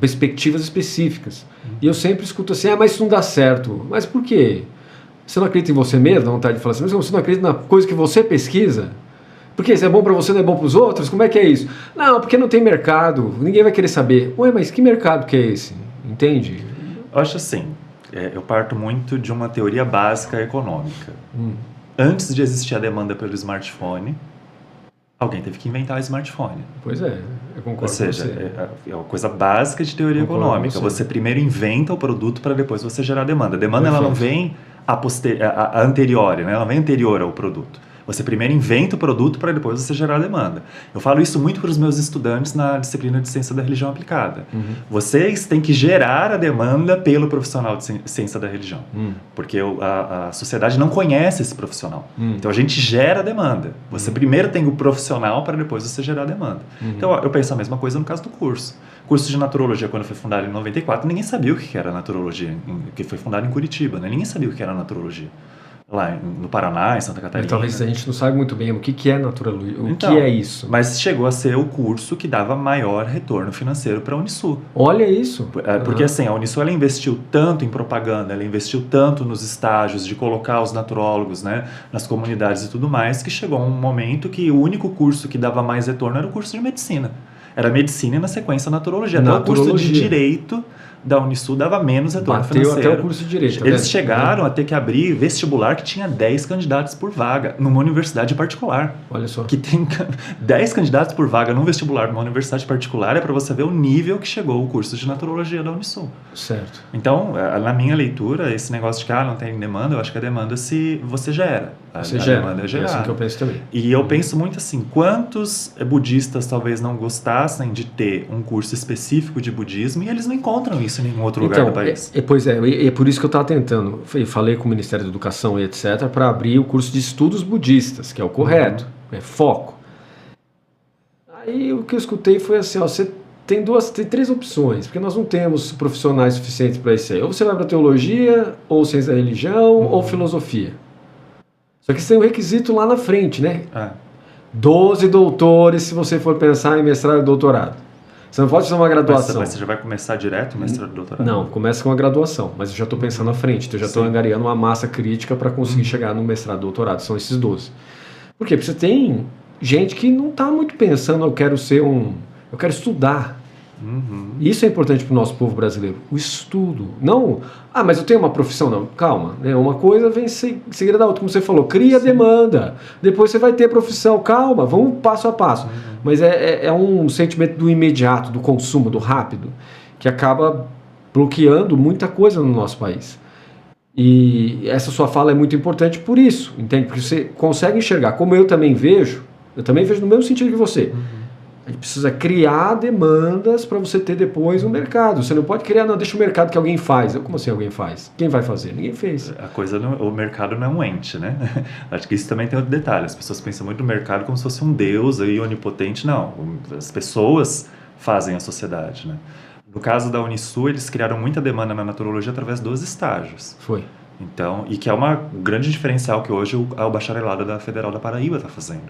S1: perspectivas específicas. E eu sempre escuto assim, mas isso não dá certo. Mas por quê? Você não acredita em você mesmo? Dá vontade de falar assim, mas você não acredita na coisa que você pesquisa? Porque isso é bom para você, não é bom para os outros? Como é que é isso? Não, porque não tem mercado, ninguém vai querer saber. Ué, mas que mercado que é esse? Entende?
S2: Eu acho assim, eu parto muito de uma teoria básica econômica. Antes de existir a demanda pelo smartphone, alguém teve que inventar o smartphone.
S1: Pois é, eu concordo.
S2: Ou seja, é uma coisa básica de teoria econômica. Você primeiro inventa o produto para depois você gerar a demanda. A demanda ela não vem a anterior, né? Ela vem anterior ao produto. Você primeiro inventa o produto para depois você gerar a demanda. Eu falo isso muito para os meus estudantes na disciplina de Ciência da Religião Aplicada. Vocês têm que gerar a demanda pelo profissional de Ciência da Religião. Porque a sociedade não conhece esse profissional. Então a gente gera a demanda. Você primeiro tem o profissional para depois você gerar a demanda. Então eu penso a mesma coisa no caso do curso. O curso de naturologia, quando foi fundado em 94, ninguém sabia o que era naturologia, que foi fundado em Curitiba, né? Ninguém sabia o que era naturologia. Lá no Paraná, em Santa Catarina.
S1: Talvez a gente não saiba muito bem o que é naturologia, que é isso.
S2: Mas chegou a ser o curso que dava maior retorno financeiro para a Unisul.
S1: Olha isso!
S2: Porque assim, a Unisul ela investiu tanto em propaganda, ela investiu tanto nos estágios de colocar os naturólogos, né, nas comunidades e tudo mais, que chegou um momento que o único curso que dava mais retorno era o curso de medicina. Era medicina e na sequência naturologia. Até o curso de direito da Unisul dava menos retorno
S1: Bateu
S2: financeiro.
S1: até o curso de Direito. Tá
S2: Eles
S1: vendo?
S2: chegaram a ter que abrir vestibular que tinha 10 candidatos por vaga numa universidade particular.
S1: Olha só.
S2: Que tem 10 candidatos por vaga num vestibular numa universidade particular, é para você ver o nível que chegou o curso de Naturologia da Unisul.
S1: Certo.
S2: Então, na minha leitura, esse negócio de que não tem demanda, eu acho que a demanda se você gera.
S1: Você gera.
S2: Demanda é
S1: É
S2: gerada.
S1: assim que eu penso também.
S2: E eu penso muito assim, quantos budistas talvez não gostassem de ter um curso específico de budismo e eles não encontram isso em nenhum outro lugar do país.
S1: Pois é por isso que eu estava tentando, eu falei com o Ministério da Educação e etc, para abrir o curso de estudos budistas, que é o correto, é foco. Aí o que eu escutei foi assim, ó, você tem três opções, porque nós não temos profissionais suficientes para isso aí. Ou você vai para teologia, ou ciência da religião, ou filosofia. Só que você tem um requisito lá na frente, né? 12 doutores se você for pensar em mestrado e doutorado. Você não pode fazer uma graduação.
S2: Mas você já vai começar direto o mestrado e doutorado?
S1: Não, começa com a graduação, mas eu já estou pensando à frente, então eu já estou angariando uma massa crítica para conseguir chegar no mestrado e doutorado, são esses 12. Por quê? Porque você tem gente que não está muito pensando, eu quero estudar. Isso é importante para o nosso povo brasileiro, o estudo. Não, mas eu tenho uma profissão, não, calma, né? Uma coisa vem seguida da outra, como você falou, cria demanda, depois você vai ter profissão, calma, vamos passo a passo. Mas é um sentimento do imediato, do consumo, do rápido, que acaba bloqueando muita coisa no nosso país. E essa sua fala é muito importante por isso, entende? Porque você consegue enxergar, como eu também vejo no mesmo sentido que você. A gente precisa criar demandas para você ter depois um mercado. Você não pode criar, não, deixa o mercado que alguém faz. Como assim alguém faz? Quem vai fazer? Ninguém fez.
S2: O mercado não é um ente, né? Acho que isso também tem outro detalhe. As pessoas pensam muito no mercado como se fosse um deus aí, onipotente. Não, as pessoas fazem a sociedade, né? No caso da Unisul, eles criaram muita demanda na naturologia através dos estágios.
S1: Foi.
S2: Então, e que é um grande diferencial que hoje o bacharelado da Federal da Paraíba está fazendo.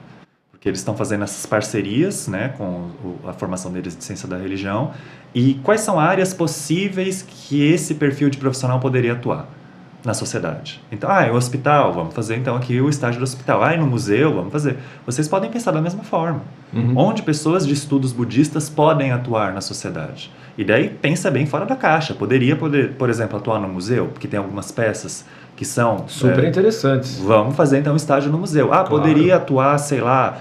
S2: Que eles estão fazendo essas parcerias, né, com a formação deles de ciência da religião, e quais são áreas possíveis que esse perfil de profissional poderia atuar na sociedade. Então, o hospital, vamos fazer então aqui o estágio do hospital. No museu, vamos fazer. Vocês podem pensar da mesma forma. Onde pessoas de estudos budistas podem atuar na sociedade. E daí pensa bem fora da caixa. Poderia, por exemplo, atuar no museu, porque tem algumas peças que são
S1: super interessantes.
S2: Vamos fazer então um estágio no museu. Claro. Poderia atuar, sei lá,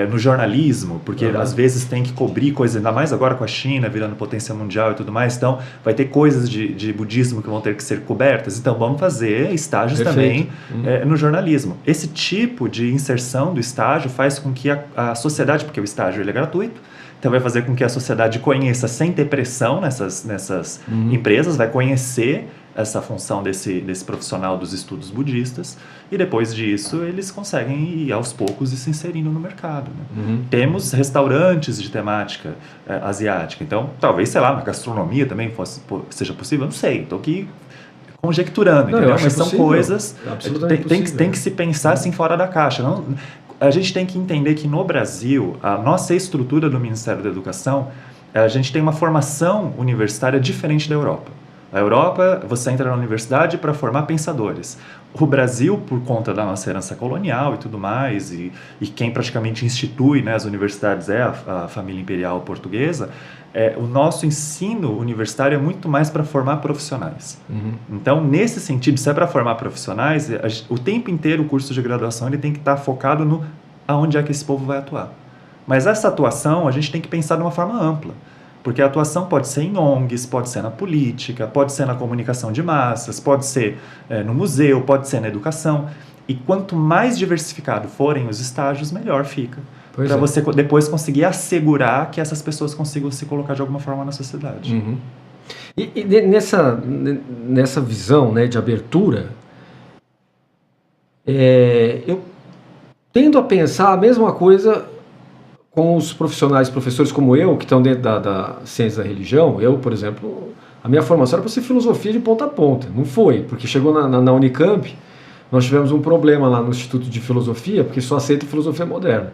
S2: no jornalismo, porque às vezes tem que cobrir coisas, ainda mais agora com a China virando potência mundial e tudo mais, então vai ter coisas de budismo que vão ter que ser cobertas, então vamos fazer estágios também no jornalismo. Esse tipo de inserção do estágio faz com que a sociedade, porque o estágio ele é gratuito, então vai fazer com que a sociedade conheça sem ter pressão nessas empresas, vai conhecer essa função desse profissional dos estudos budistas, e depois disso eles conseguem ir aos poucos e se inserindo no mercado. Né? Temos restaurantes de temática asiática, então talvez, sei lá, na gastronomia também seja possível, não sei, estou aqui conjecturando, mas são coisas, tem que se pensar assim fora da caixa. A gente tem que entender que no Brasil, a nossa estrutura do Ministério da Educação, a gente tem uma formação universitária diferente da Europa. A Europa, você entra na universidade para formar pensadores. O Brasil, por conta da nossa herança colonial e tudo mais, e quem praticamente institui, né, as universidades é a família imperial portuguesa, o nosso ensino universitário é muito mais para formar profissionais. Então, nesse sentido, se é para formar profissionais, o tempo inteiro o curso de graduação ele tem que estar focado no aonde é que esse povo vai atuar. Mas essa atuação a gente tem que pensar de uma forma ampla. Porque a atuação pode ser em ONGs, pode ser na política, pode ser na comunicação de massas, pode ser no museu, pode ser na educação. E quanto mais diversificado forem os estágios, melhor fica. Para você depois conseguir assegurar que essas pessoas consigam se colocar de alguma forma na sociedade.
S1: E nessa visão, né, de abertura, eu tendo a pensar a mesma coisa com os professores como eu, que estão dentro da ciência da religião. Eu, por exemplo, a minha formação era para ser filosofia de ponta a ponta. Não foi, porque chegou na Unicamp, nós tivemos um problema lá no Instituto de Filosofia, porque só aceita filosofia moderna.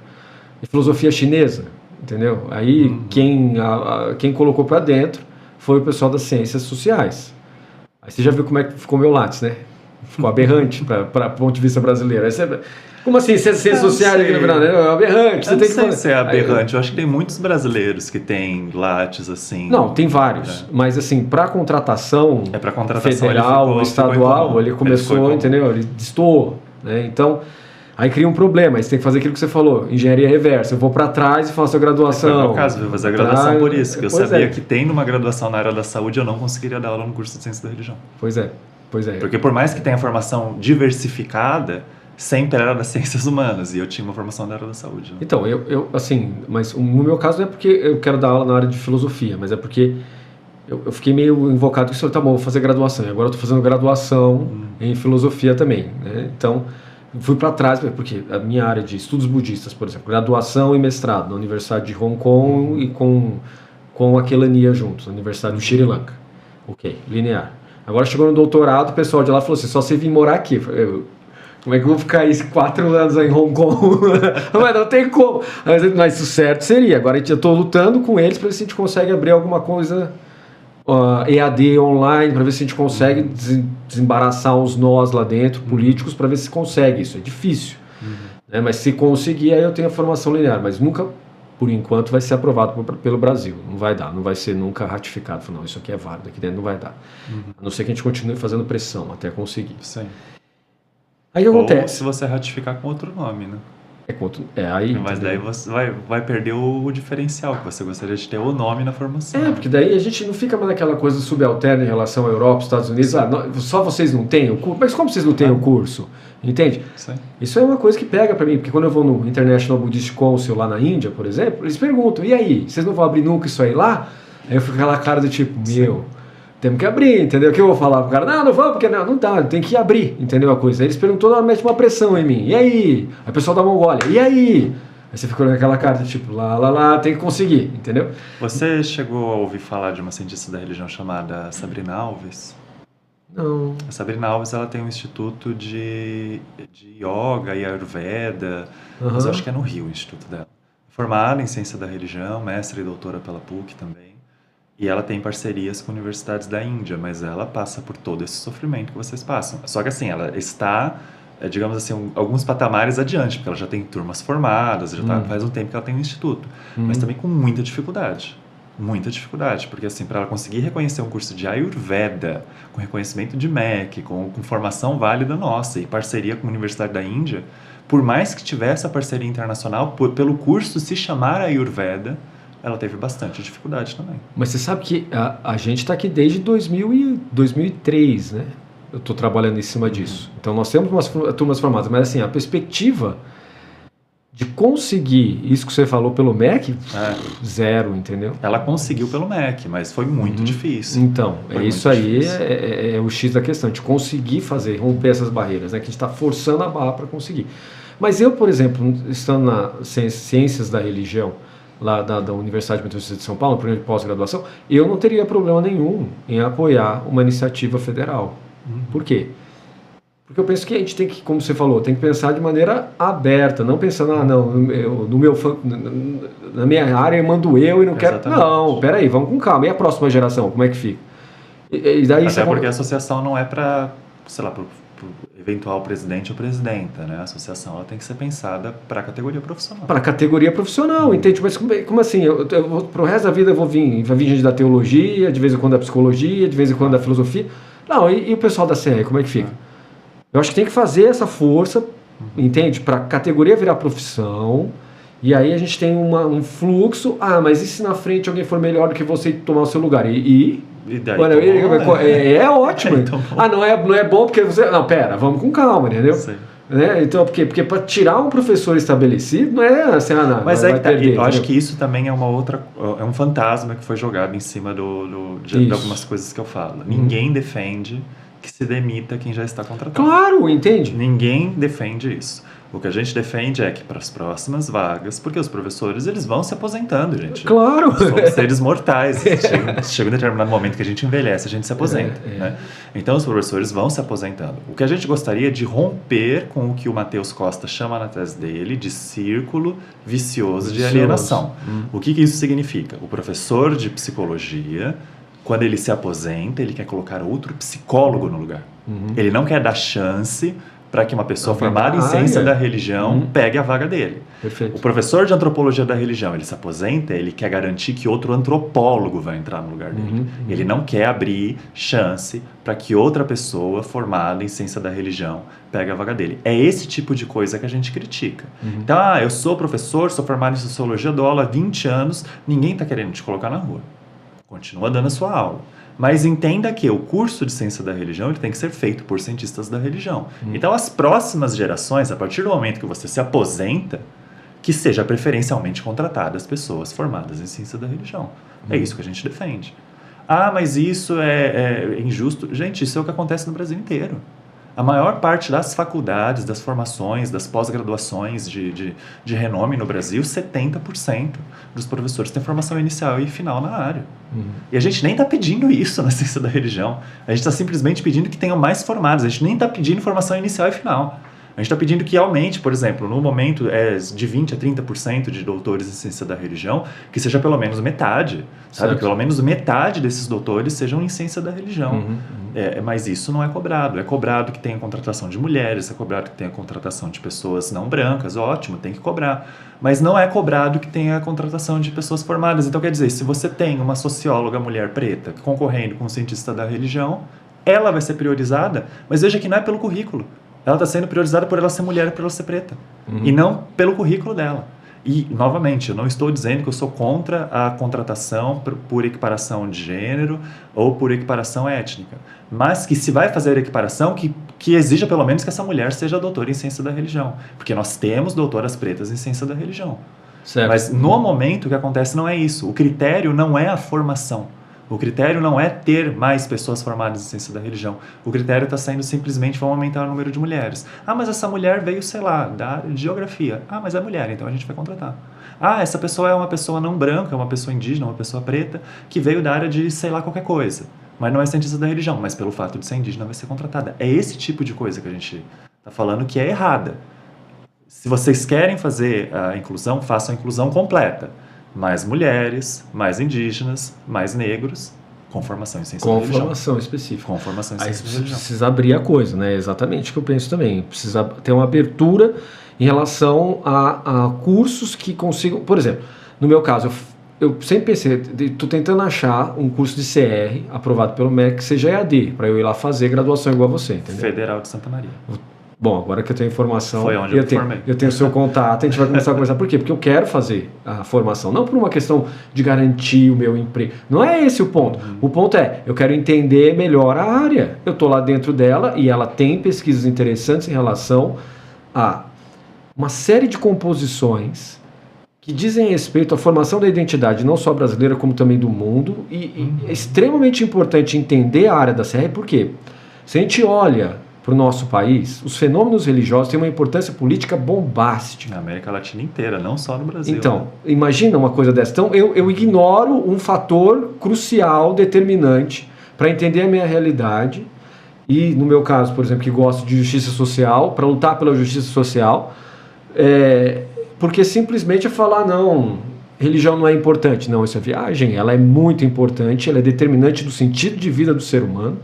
S1: E filosofia chinesa, entendeu? Aí quem colocou para dentro foi o pessoal das ciências sociais. Aí você já viu como é que ficou meu Lattes, né? Ficou aberrante para ponto de vista brasileiro. Como assim, ciências sociais aqui no Brasil? É aberrante. Você
S2: Eu
S1: tem
S2: não
S1: que
S2: sei se é aberrante. Eu acho que tem muitos brasileiros que têm lattes assim.
S1: Não, tem vários. Mas assim, para contratação,
S2: para contratação
S1: federal,
S2: ele
S1: estadual, ele começou, entendeu? Ele destoou, né? Então, aí cria um problema. Aí você tem que fazer aquilo que você falou, engenharia reversa. Eu vou para trás e faço a graduação.
S2: Foi o meu caso, eu vou fazer a graduação por isso, que eu sabia que tendo uma graduação na área da saúde, eu não conseguiria dar aula no curso de Ciência da Religião.
S1: Pois é.
S2: Porque por mais que tenha formação diversificada, sempre era das ciências humanas, e eu tinha uma formação na área da saúde. Né?
S1: Então, eu assim, mas no meu caso não é porque eu quero dar aula na área de filosofia, mas é porque eu fiquei meio invocado que tá bom, vou fazer graduação, e agora eu tô fazendo graduação em filosofia também, né? Então, fui para trás, porque a minha área de estudos budistas, por exemplo, graduação e mestrado na Universidade de Hong Kong e com a Kelaniya juntos, na Universidade do Sri Lanka. Ok, linear. Agora chegou no doutorado, o pessoal de lá falou assim, só você vir morar aqui. Como é que eu vou ficar aí 4 anos aí em Hong Kong? Mas não tem como. Mas o certo seria. Agora eu estou lutando com eles para ver se a gente consegue abrir alguma coisa EAD online, para ver se a gente consegue desembaraçar uns nós lá dentro, políticos, para ver se consegue. Isso é difícil. Né? Mas se conseguir, aí eu tenho a formação linear. Mas nunca, por enquanto, vai ser aprovado pelo Brasil. Não vai dar. Não vai ser nunca ratificado. Não, isso aqui é válido. Aqui dentro não vai dar. A não ser que a gente continue fazendo pressão até conseguir.
S2: Sim.
S1: Aí acontece.
S2: Ou se você ratificar com outro nome, né?
S1: Aí,
S2: mas
S1: entendeu?
S2: daí você vai perder o diferencial, que você gostaria de ter o nome na formação.
S1: Porque daí a gente não fica mais naquela coisa subalterna em relação à Europa, Estados Unidos. Só vocês não têm o curso. Mas como vocês não têm o curso? Entende?
S2: Sim.
S1: Isso é uma coisa que pega pra mim, porque quando eu vou no International Buddhist Council lá na Índia, por exemplo, eles perguntam, e aí, vocês não vão abrir nunca isso aí lá? Aí eu fico com aquela cara do tipo, temos que abrir, entendeu? O que eu vou falar pro cara? Não vamos, porque não dá, tem que abrir, entendeu a coisa? Aí eles perguntam, mete uma pressão em mim, e aí? Aí o pessoal da Mongólia, e aí? Aí você fica olhando aquela cara do tipo, lá, tem que conseguir, entendeu?
S2: Você chegou a ouvir falar de uma cientista da religião chamada Sabrina Alves?
S1: Não.
S2: A Sabrina Alves, ela tem um instituto de yoga e ayurveda, mas eu acho que é no Rio o instituto dela. Formada em ciência da religião, mestre e doutora pela PUC também. E ela tem parcerias com universidades da Índia, mas ela passa por todo esse sofrimento que vocês passam. Só que assim, ela está, digamos assim, alguns patamares adiante, porque ela já tem turmas formadas, já faz um tempo que ela tem um instituto. Mas também com muita dificuldade. Muita dificuldade, porque assim, para ela conseguir reconhecer um curso de Ayurveda, com reconhecimento de MEC, com formação válida nossa e parceria com a Universidade da Índia, por mais que tivesse a parceria internacional, pelo curso se chamar Ayurveda, ela teve bastante dificuldade também.
S1: Mas você sabe que a gente está aqui desde 2003, né? Eu estou trabalhando em cima disso. Então nós temos umas turmas formadas, mas assim, a perspectiva de conseguir isso que você falou pelo MEC, zero, entendeu?
S2: Ela conseguiu pelo MEC, mas foi muito difícil.
S1: Então, isso aí é o X da questão, de conseguir romper essas barreiras, né? Que a gente está forçando a barra para conseguir. Mas eu, por exemplo, estando na Ciências da Religião, lá da Universidade Metodista de São Paulo, no programa de pós-graduação, eu não teria problema nenhum em apoiar uma iniciativa federal. Por quê? Porque eu penso que a gente tem que, como você falou, tem que pensar de maneira aberta, não pensando, na minha área eu mando eu e não quero... Não, peraí, vamos com calma. E a próxima geração, como é que fica?
S2: E daí até porque a associação não é para, sei lá, para eventual presidente ou presidenta, né? A associação ela tem que ser pensada para a categoria profissional. Para a
S1: categoria profissional, entende? Mas como assim? Eu vou, pro resto da vida vai vir gente da teologia, de vez em quando da psicologia, de vez em quando da filosofia. Não, e o pessoal da CR, como é que fica? Eu acho que tem que fazer essa força, entende? Para a categoria virar profissão, e aí a gente tem um fluxo. Mas e se na frente alguém for melhor do que você e tomar o seu lugar? E daí, mano, é ótimo. Então, não é bom porque você... Não, pera, vamos com calma, entendeu? Né? Então, porque para tirar um professor estabelecido não é assim,
S2: mas é que perder, eu acho que isso também é um fantasma que foi jogado em cima de algumas coisas que eu falo. Ninguém defende que se demita quem já está contratado.
S1: Claro, entende?
S2: Ninguém defende isso. O que a gente defende é que para as próximas vagas, porque os professores eles vão se aposentando, gente.
S1: Claro!
S2: Somos seres mortais. Chega um determinado momento que a gente envelhece, a gente se aposenta. Né? Então os professores vão se aposentando. O que a gente gostaria é de romper com o que o Matheus Costa chama na tese dele de círculo vicioso de alienação. O que isso significa? O professor de psicologia, quando ele se aposenta, ele quer colocar outro psicólogo no lugar. Ele não quer dar chance para que uma pessoa
S1: Alguém
S2: formada em
S1: da
S2: ciência
S1: área.
S2: da religião pegue a vaga dele.
S1: Perfeito.
S2: O professor de antropologia da religião, ele se aposenta, ele quer garantir que outro antropólogo vai entrar no lugar dele. Ele não quer abrir chance para que outra pessoa formada em ciência da religião pegue a vaga dele. É esse tipo de coisa que a gente critica. Então, eu sou professor, sou formado em sociologia, dou aula há 20 anos, ninguém está querendo te colocar na rua. Continua dando a sua aula. Mas entenda que o curso de ciência da religião ele tem que ser feito por cientistas da religião. Então, as próximas gerações, a partir do momento que você se aposenta, que seja preferencialmente contratadas pessoas formadas em ciência da religião. É isso que a gente defende. Mas isso é injusto. Gente, isso é o que acontece no Brasil inteiro. A maior parte das faculdades, das formações, das pós-graduações de renome no Brasil, 70% dos professores têm formação inicial e final na área. E a gente nem está pedindo isso na ciência da religião. A gente está simplesmente pedindo que tenham mais formados. A gente nem está pedindo formação inicial e final. A gente está pedindo que aumente, por exemplo, no momento de 20% a 30% de doutores em ciência da religião, que seja pelo menos metade, sabe? Que pelo menos metade desses doutores sejam em ciência da religião. Mas isso não é cobrado. É cobrado que tenha contratação de mulheres, é cobrado que tenha contratação de pessoas não brancas, ótimo, tem que cobrar. Mas não é cobrado que tenha contratação de pessoas formadas. Então, quer dizer, se você tem uma socióloga mulher preta concorrendo com um cientista da religião, ela vai ser priorizada, mas veja que não é pelo currículo. Ela está sendo priorizada por ela ser mulher e por ela ser preta. E não pelo currículo dela. E, novamente, eu não estou dizendo que eu sou contra a contratação por equiparação de gênero ou por equiparação étnica. Mas que se vai fazer equiparação, que exija pelo menos que essa mulher seja doutora em ciência da religião. Porque nós temos doutoras pretas em ciência da religião.
S1: Certo.
S2: Mas no momento o que acontece não é isso. O critério não é a formação. O critério não é ter mais pessoas formadas em ciência da religião. O critério está sendo simplesmente vamos aumentar o número de mulheres. Mas essa mulher veio, sei lá, da área de geografia. Mas é mulher, então a gente vai contratar. Essa pessoa é uma pessoa não branca, uma pessoa indígena, uma pessoa preta, que veio da área de sei lá qualquer coisa. Mas não é cientista da religião, mas pelo fato de ser indígena vai ser contratada. É esse tipo de coisa que a gente está falando que é errada. Se vocês querem fazer a inclusão, façam a inclusão completa. Mais mulheres, mais indígenas, mais negros, com formação em ciência da religião.
S1: Com formação específica.
S2: Com formação em
S1: Aí
S2: ciência da
S1: você
S2: religião.
S1: precisa abrir a coisa, né? Exatamente o que eu penso também. Precisa ter uma abertura em relação a cursos que consigam... Por exemplo, no meu caso, eu sempre pensei, estou tentando achar um curso de CR aprovado pelo MEC que seja EAD, para eu ir lá fazer graduação igual a você, entendeu?
S2: Federal de Santa Maria.
S1: Bom, agora que eu tenho informação,
S2: Foi onde eu formei.
S1: Eu tenho o seu contato, a gente vai começar a conversar. Por quê? Porque eu quero fazer a formação, não por uma questão de garantir o meu emprego. Não é esse o ponto. O ponto é, eu quero entender melhor a área. Eu estou lá dentro dela e ela tem pesquisas interessantes em relação a uma série de composições que dizem respeito à formação da identidade, não só brasileira, como também do mundo. E é extremamente importante entender a área da CR, por quê? Se a gente olha para o nosso país, os fenômenos religiosos têm uma importância política bombástica.
S2: Na América Latina inteira, não só no Brasil.
S1: Então, imagina uma coisa dessa. Então, eu ignoro um fator crucial, determinante, para entender a minha realidade. E, no meu caso, por exemplo, que gosto de justiça social, para lutar pela justiça social, porque simplesmente é falar, não, religião não é importante. Não, isso é viagem, ela é muito importante, ela é determinante do sentido de vida do ser humano,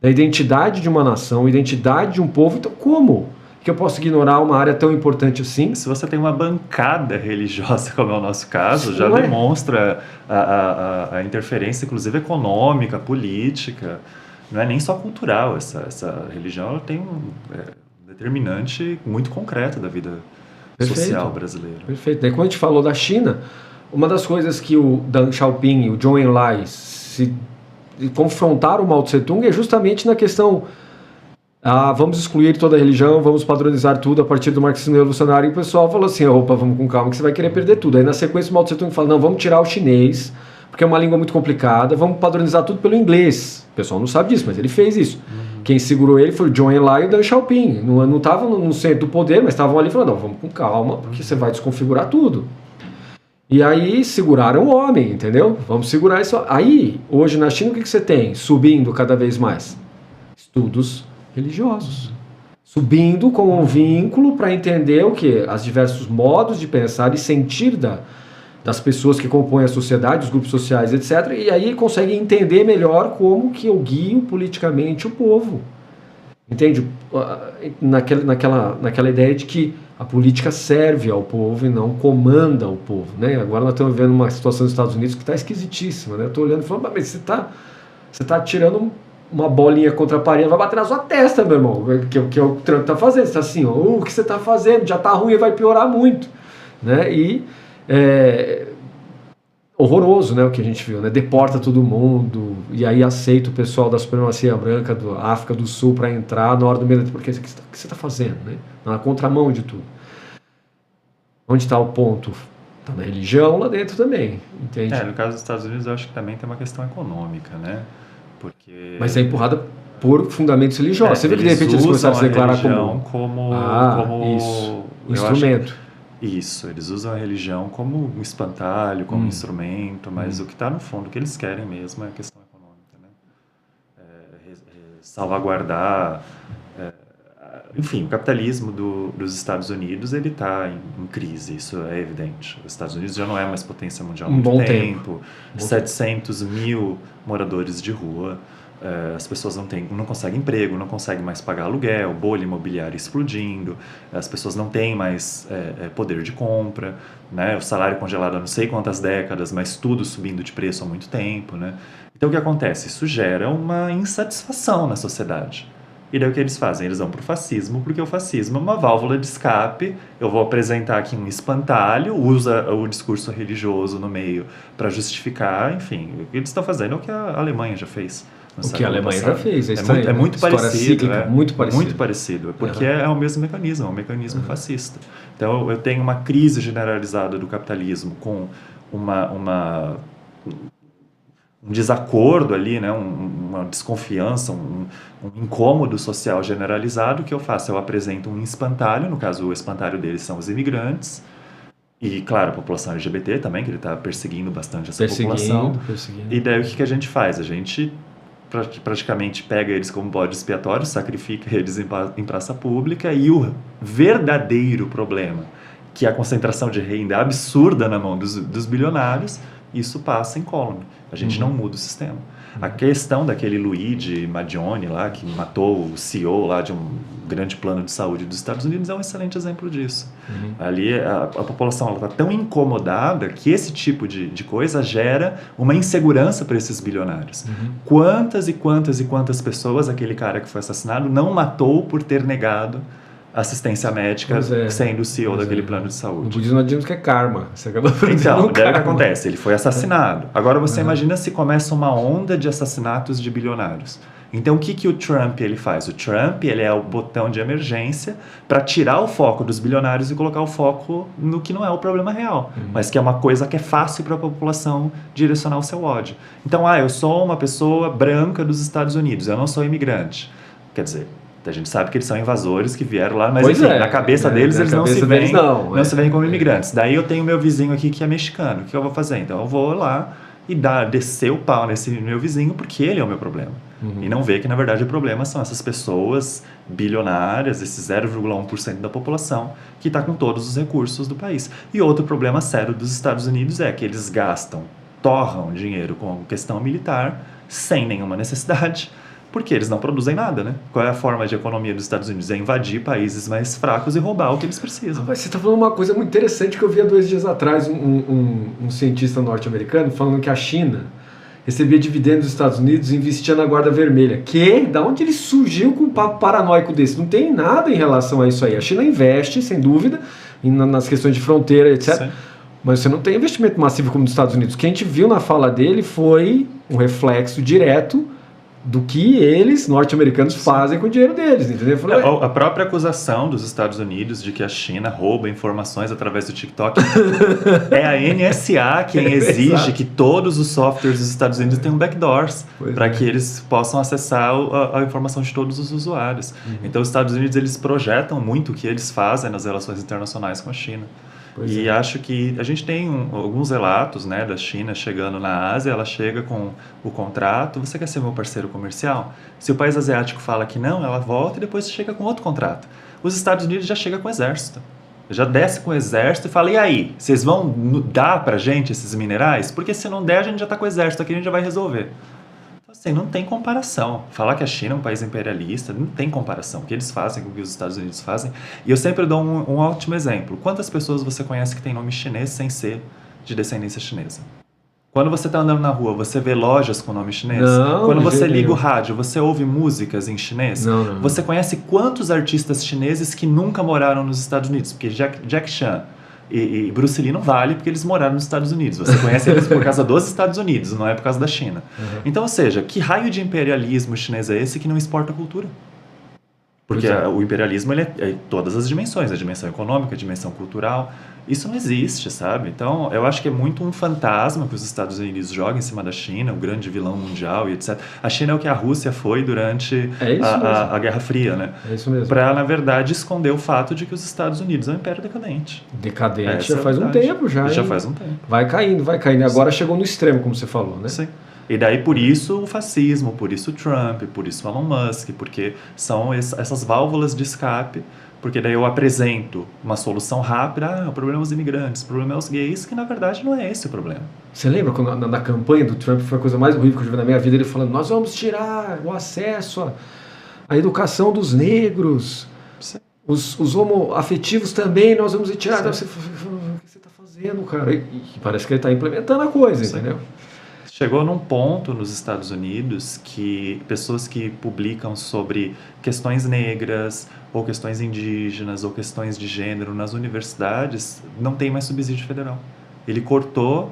S1: da identidade de uma nação, identidade de um povo. Então, como que eu posso ignorar uma área tão importante assim?
S2: Se você tem uma bancada religiosa, como é o nosso caso,
S1: Sim,
S2: já demonstra a interferência, inclusive econômica, política. Não é nem só cultural. Essa religião ela tem um determinante muito concreto da vida social brasileira.
S1: Perfeito. Daí, quando a gente falou da China, uma das coisas que o Deng Xiaoping e o Zhou Enlai se confrontaram o Mao Tse Tung é justamente na questão vamos excluir toda a religião, vamos padronizar tudo a partir do marxismo revolucionário, e o pessoal falou assim, opa, vamos com calma que você vai querer perder tudo. Aí na sequência o Mao Tse Tung fala, não, vamos tirar o chinês, porque é uma língua muito complicada, vamos padronizar tudo pelo inglês. O pessoal não sabe disso, mas ele fez isso. Quem segurou ele foi o Zhou Enlai e o Deng Xiaoping. Não estavam no centro do poder, mas estavam ali falando, não, vamos com calma, porque você vai desconfigurar tudo. E aí seguraram o homem, entendeu? Vamos segurar isso. Aí, hoje na China, o que você tem subindo cada vez mais? Estudos religiosos. Subindo com um vínculo para entender o quê? Os diversos modos de pensar e sentir das pessoas que compõem a sociedade, os grupos sociais, etc. E aí conseguem entender melhor como que eu guio politicamente o povo. Entende? Naquela ideia de que a política serve ao povo e não comanda o povo, né? Agora nós estamos vivendo uma situação nos Estados Unidos que está esquisitíssima, né? Eu estou olhando e falando, mas você tá tirando uma bolinha contra a parede, vai bater na sua testa, meu irmão, que é o Trump está fazendo. Você está assim, ó, o que você está fazendo? Já está ruim e vai piorar muito, né? E horroroso, né, o que a gente viu, né? Deporta todo mundo e aí aceita o pessoal da supremacia branca da África do Sul para entrar na hora do meio, porque o que você está fazendo, né? Na contramão de tudo. Onde está o ponto? Está na religião lá dentro também, entende?
S2: No caso dos Estados Unidos, eu acho que também tem uma questão econômica, né? Porque...
S1: Mas é empurrada por fundamentos religiosos. Você vê que de repente eles começaram a se declarar
S2: como
S1: isso, instrumento.
S2: Isso, eles usam a religião como um espantalho, como um instrumento, mas o que está no fundo, o que eles querem mesmo é a questão econômica, né? Salvaguardar... enfim, o capitalismo dos Estados Unidos ele está em crise, isso é evidente. Os Estados Unidos já não é mais potência mundial há muito tempo. 700 mil moradores de rua. As pessoas não conseguem emprego, não conseguem mais pagar aluguel, bolha imobiliária explodindo, as pessoas não têm mais poder de compra, né? O salário congelado há não sei quantas décadas, mas tudo subindo de preço há muito tempo, né? Então o que acontece? Isso gera uma insatisfação na sociedade. E daí o que eles fazem? Eles vão para o fascismo, porque o fascismo é uma válvula de escape. Eu vou apresentar aqui um espantalho, usa o discurso religioso no meio para justificar, enfim. O que eles estão fazendo é o que a Alemanha já fez.
S1: O que a Alemanha já fez.
S2: É muito parecido.
S1: Cíclica, muito parecido.
S2: Muito parecido, porque é o mesmo mecanismo, é um mecanismo fascista. Então eu tenho uma crise generalizada do capitalismo com um desacordo ali, né? Uma desconfiança, um incômodo social generalizado. O que eu faço? Eu apresento um espantalho, no caso o espantalho deles são os imigrantes, e claro, a população LGBT também, que ele está perseguindo bastante essa população. E daí o que a gente faz? A gente praticamente pega eles como bode expiatório, sacrifica eles em praça pública, e o verdadeiro problema, que é a concentração de renda absurda na mão dos bilionários, isso passa incólume. A gente não muda o sistema. A questão daquele Luigi Maggioni lá, que matou o CEO lá de um grande plano de saúde dos Estados Unidos, é um excelente exemplo disso. Ali a população está tão incomodada que esse tipo de coisa gera uma insegurança para esses bilionários. Quantas e quantas e quantas pessoas aquele cara que foi assassinado não matou por ter negado assistência médica sendo o CEO daquele plano de saúde?
S1: No budismo nós dizemos que é karma. Você acaba
S2: então, daí o que acontece? Ele foi assassinado. Agora você imagina se começa uma onda de assassinatos de bilionários. Então o que o Trump ele faz? O Trump ele é o botão de emergência para tirar o foco dos bilionários e colocar o foco no que não é o problema real, mas que é uma coisa que é fácil para a população direcionar o seu ódio. Então, eu sou uma pessoa branca dos Estados Unidos, eu não sou imigrante. Quer dizer, a gente sabe que eles são invasores que vieram lá, mas enfim, na cabeça deles eles não se veem como imigrantes. Daí eu tenho meu vizinho aqui que é mexicano. O que eu vou fazer? Então eu vou lá e descer o pau nesse meu vizinho porque ele é o meu problema. E não ver que na verdade o problema são essas pessoas bilionárias, esse 0,1% da população que está com todos os recursos do país. E outro problema sério dos Estados Unidos é que eles torram dinheiro com questão militar sem nenhuma necessidade, porque eles não produzem nada, né? Qual é a forma de economia dos Estados Unidos? É invadir países mais fracos e roubar o que eles precisam.
S1: Mas você está falando uma coisa muito interessante que eu vi há 2 dias atrás, um cientista norte-americano falando que a China recebia dividendos dos Estados Unidos e investia na Guarda Vermelha. Da onde ele surgiu com um papo paranoico desse? Não tem nada em relação a isso aí. A China investe, sem dúvida, nas questões de fronteira, etc. Sim. Mas você não tem investimento massivo como nos Estados Unidos. O que a gente viu na fala dele foi um reflexo direto do que eles, norte-americanos, fazem com o dinheiro deles, entendeu?
S2: A própria acusação dos Estados Unidos de que a China rouba informações através do TikTok é a NSA quem exige que todos os softwares dos Estados Unidos tenham backdoors para que eles possam acessar a informação de todos os usuários. Então, os Estados Unidos eles projetam muito o que eles fazem nas relações internacionais com a China. Acho que a gente tem alguns relatos, né, da China chegando na Ásia. Ela chega com o contrato: você quer ser meu parceiro comercial? Se o país asiático fala que não, ela volta e depois chega com outro contrato. Os Estados Unidos já chega com o exército, já desce com o exército e fala: e aí, vocês vão dar pra gente esses minerais? Porque se não der, a gente já está com o exército aqui, a gente já vai resolver. Então, Assim, não tem comparação. Falar que a China é um país imperialista, não tem comparação. O que eles fazem com o que os Estados Unidos fazem. E eu sempre dou um ótimo exemplo. Quantas pessoas você conhece que tem nome chinês sem ser de descendência chinesa? Quando você está andando na rua, você vê lojas com nome chinês?
S1: Não,
S2: Quando
S1: de
S2: você
S1: jeito
S2: liga o
S1: nenhum.
S2: rádio, você ouve músicas em chinês?
S1: Não.
S2: Você conhece quantos artistas chineses que nunca moraram nos Estados Unidos? Porque Jack Chan e Bruce Lee não vale porque eles moraram nos Estados Unidos. Você conhece eles por causa dos Estados Unidos, não é por causa da China. Então, ou seja, que raio de imperialismo chinês é esse que não exporta cultura? Porque
S1: Pois é.
S2: o imperialismo ele é todas as dimensões, a dimensão econômica, a dimensão cultural. Isso não existe, sabe? Então, eu acho que é muito um fantasma que os Estados Unidos jogam em cima da China, o grande vilão mundial e etc. A China é o que a Rússia foi durante
S1: É isso
S2: a Guerra Fria, né?
S1: É isso mesmo.
S2: Para, na verdade, esconder o fato de que os Estados Unidos é um império decadente.
S1: Decadente
S2: Essa é
S1: já
S2: a
S1: faz um
S2: verdade.
S1: tempo já.
S2: Já
S1: hein?
S2: faz um tempo.
S1: Vai caindo. E agora chegou no extremo, como você falou, né?
S2: Sim. E daí por isso o fascismo, por isso o Trump, por isso o Elon Musk, porque são essas válvulas de escape, porque daí eu apresento uma solução rápida, o problema é os imigrantes, o problema é os gays, que na verdade não é esse o problema.
S1: Você lembra quando na campanha do Trump foi a coisa mais horrível que eu já vi na minha vida, ele falando, nós vamos tirar o acesso à educação dos negros,
S2: Sim.
S1: os homoafetivos também, nós vamos tirar.
S2: Sim.
S1: Você fala, o que você está fazendo, cara? E parece que ele está implementando a coisa,
S2: Sim.
S1: entendeu?
S2: Chegou num ponto nos Estados Unidos que pessoas que publicam sobre questões negras, ou questões indígenas, ou questões de gênero nas universidades, não tem mais subsídio federal. Ele cortou,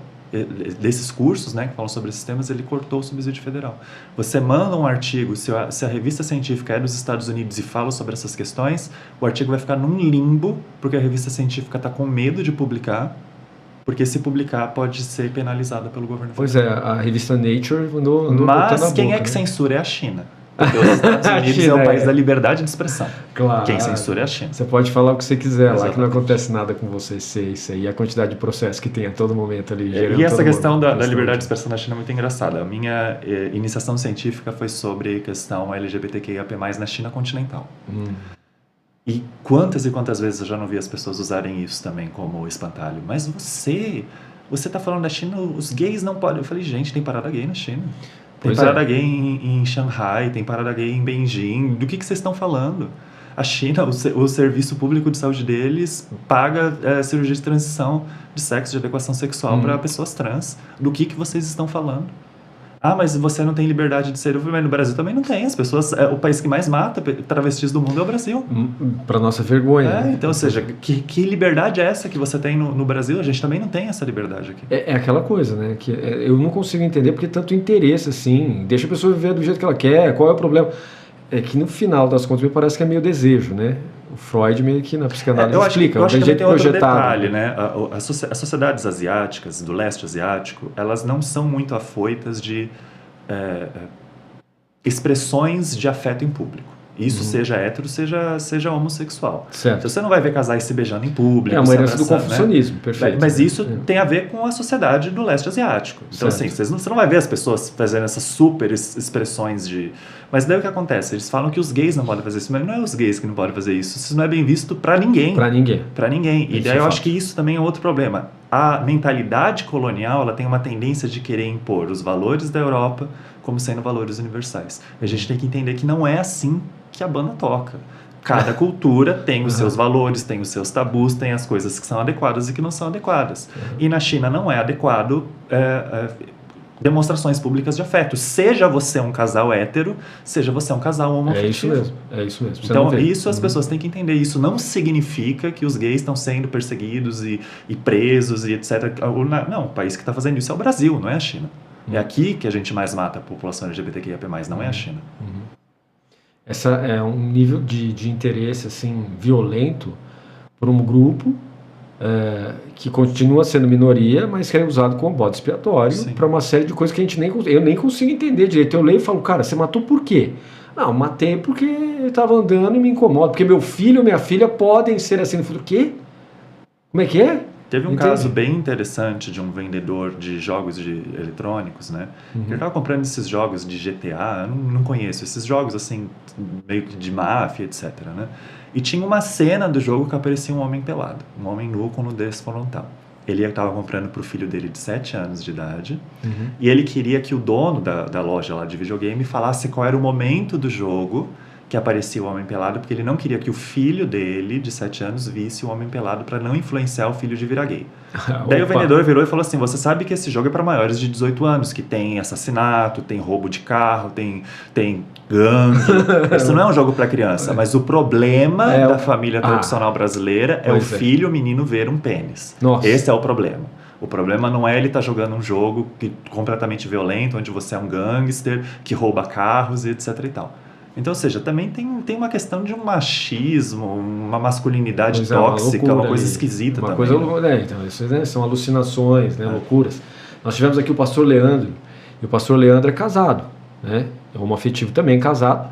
S2: desses cursos, né, que falam sobre esses temas, ele cortou o subsídio federal. Você manda um artigo, se a revista científica é dos Estados Unidos e fala sobre essas questões, o artigo vai ficar num limbo, porque a revista científica está com medo de publicar, porque se publicar pode ser penalizada pelo governo
S1: Pois
S2: federal.
S1: é, a revista Nature andou botando
S2: Mas
S1: a
S2: quem
S1: boca,
S2: é que
S1: né?
S2: censura é a China. Porque os Estados
S1: A
S2: Unidos
S1: China
S2: é o país
S1: é.
S2: da liberdade de expressão.
S1: Claro.
S2: Quem censura é a China.
S1: Você pode falar o que você quiser lá, que não
S2: Exatamente.
S1: acontece nada com você ser isso aí. A quantidade de processo que tem a todo momento ali. gerando
S2: E essa
S1: todo
S2: questão
S1: momento.
S2: da liberdade de expressão na China é muito engraçada. A minha iniciação científica foi sobre a questão LGBTQIAP+, na China continental. E quantas vezes eu já não vi as pessoas usarem isso também como espantalho. Mas você está falando da China, os gays não podem. Eu falei, gente, tem parada gay na China. Tem
S1: Pois
S2: parada
S1: é.
S2: gay em Xangai, tem parada gay em Beijing. Do que vocês estão falando? A China, o serviço público de saúde deles paga cirurgia de transição de sexo, de adequação sexual para pessoas trans. Do que vocês estão falando? Ah, mas você não tem liberdade de ser. Mas no Brasil também não tem. As pessoas, o país que mais mata travestis do mundo é o Brasil.
S1: Para nossa vergonha. Né?
S2: Então, ou seja, que liberdade é essa que você tem no Brasil? A gente também não tem essa liberdade aqui.
S1: É aquela coisa, né? Que eu não consigo entender porque tanto interesse assim. Deixa a pessoa viver do jeito que ela quer, qual é o problema? É que no final das contas me parece que é meio desejo, né? O Freud meio que na psicanálise explica.
S2: Eu acho que
S1: jeito
S2: tem outro
S1: projetado.
S2: detalhe, né? As sociedades asiáticas, do leste asiático, elas não são muito afoitas de expressões de afeto em público. Isso seja hétero, seja homossexual.
S1: Certo.
S2: Você não vai ver casais se beijando em público.
S1: É uma herança do
S2: abraçando,
S1: confucionismo,
S2: né?
S1: perfeito.
S2: Mas isso tem a ver com a sociedade do leste asiático. Então,
S1: Certo.
S2: assim, você não vai ver as pessoas fazendo essas super expressões de... Mas daí o que acontece? Eles falam que os gays não podem fazer isso, mas não é os gays que não podem fazer isso. Isso não é bem visto pra ninguém.
S1: Pra ninguém.
S2: Pra ninguém. E
S1: Isso
S2: daí
S1: é
S2: eu
S1: fato.
S2: acho que isso também é outro problema. A mentalidade colonial, ela tem uma tendência de querer impor os valores da Europa como sendo valores universais. A gente tem que entender que não é assim que a banda toca. Cada cultura tem os seus valores, tem os seus tabus, tem as coisas que são adequadas e que não são adequadas. E na China não é adequado demonstrações públicas de afeto. Seja você um casal hétero, seja você um casal homoafetivo.
S1: É isso mesmo. Você
S2: Então,
S1: não vê.
S2: isso as pessoas têm que entender. Isso não significa que os gays estão sendo perseguidos e presos e etc. Não, o país que está fazendo isso é o Brasil, não é a China. É aqui que a gente mais mata a população LGBTQIAP+, não é a China.
S1: Essa é um nível de interesse assim violento por um grupo que continua sendo minoria, mas que é usado como bode expiatório para uma série de coisas que eu nem consigo entender direito. Eu leio e falo, cara, você matou por quê? Não, matei porque ele estava andando e me incomoda, porque meu filho ou minha filha podem ser assim no futuro. O quê? Como é que é?
S2: Teve um
S1: Entendi.
S2: caso bem interessante de um vendedor de jogos eletrônicos, né? Ele estava comprando esses jogos de GTA, eu não conheço, esses jogos assim, meio que de máfia, etc, né? E tinha uma cena do jogo que aparecia um homem pelado, um homem nu com nudez frontal. ele estava comprando para o filho dele de 7 anos de idade, e ele queria que o dono da loja lá de videogame falasse qual era o momento do jogo que aparecia o Homem Pelado, porque ele não queria que o filho dele, de 7 anos, visse o Homem Pelado para não influenciar o filho de virar gay. Daí o vendedor virou e falou assim, você sabe que esse jogo é para maiores de 18 anos, que tem assassinato, tem roubo de carro, tem gangue. Isso não é um jogo para criança, mas o problema da família tradicional brasileira é o filho, o menino, ver um pênis.
S1: Nossa.
S2: Esse é o problema. O problema não é ele estar jogando um jogo completamente violento, onde você é um gangster, que rouba carros e etc e tal. Então, ou seja, também tem uma questão de um machismo, uma masculinidade tóxica, uma coisa esquisita também.
S1: Então, isso, né, são alucinações, né, loucuras. Nós tivemos aqui o pastor Leandro, e o pastor Leandro é casado, né, é homoafetivo também, casado.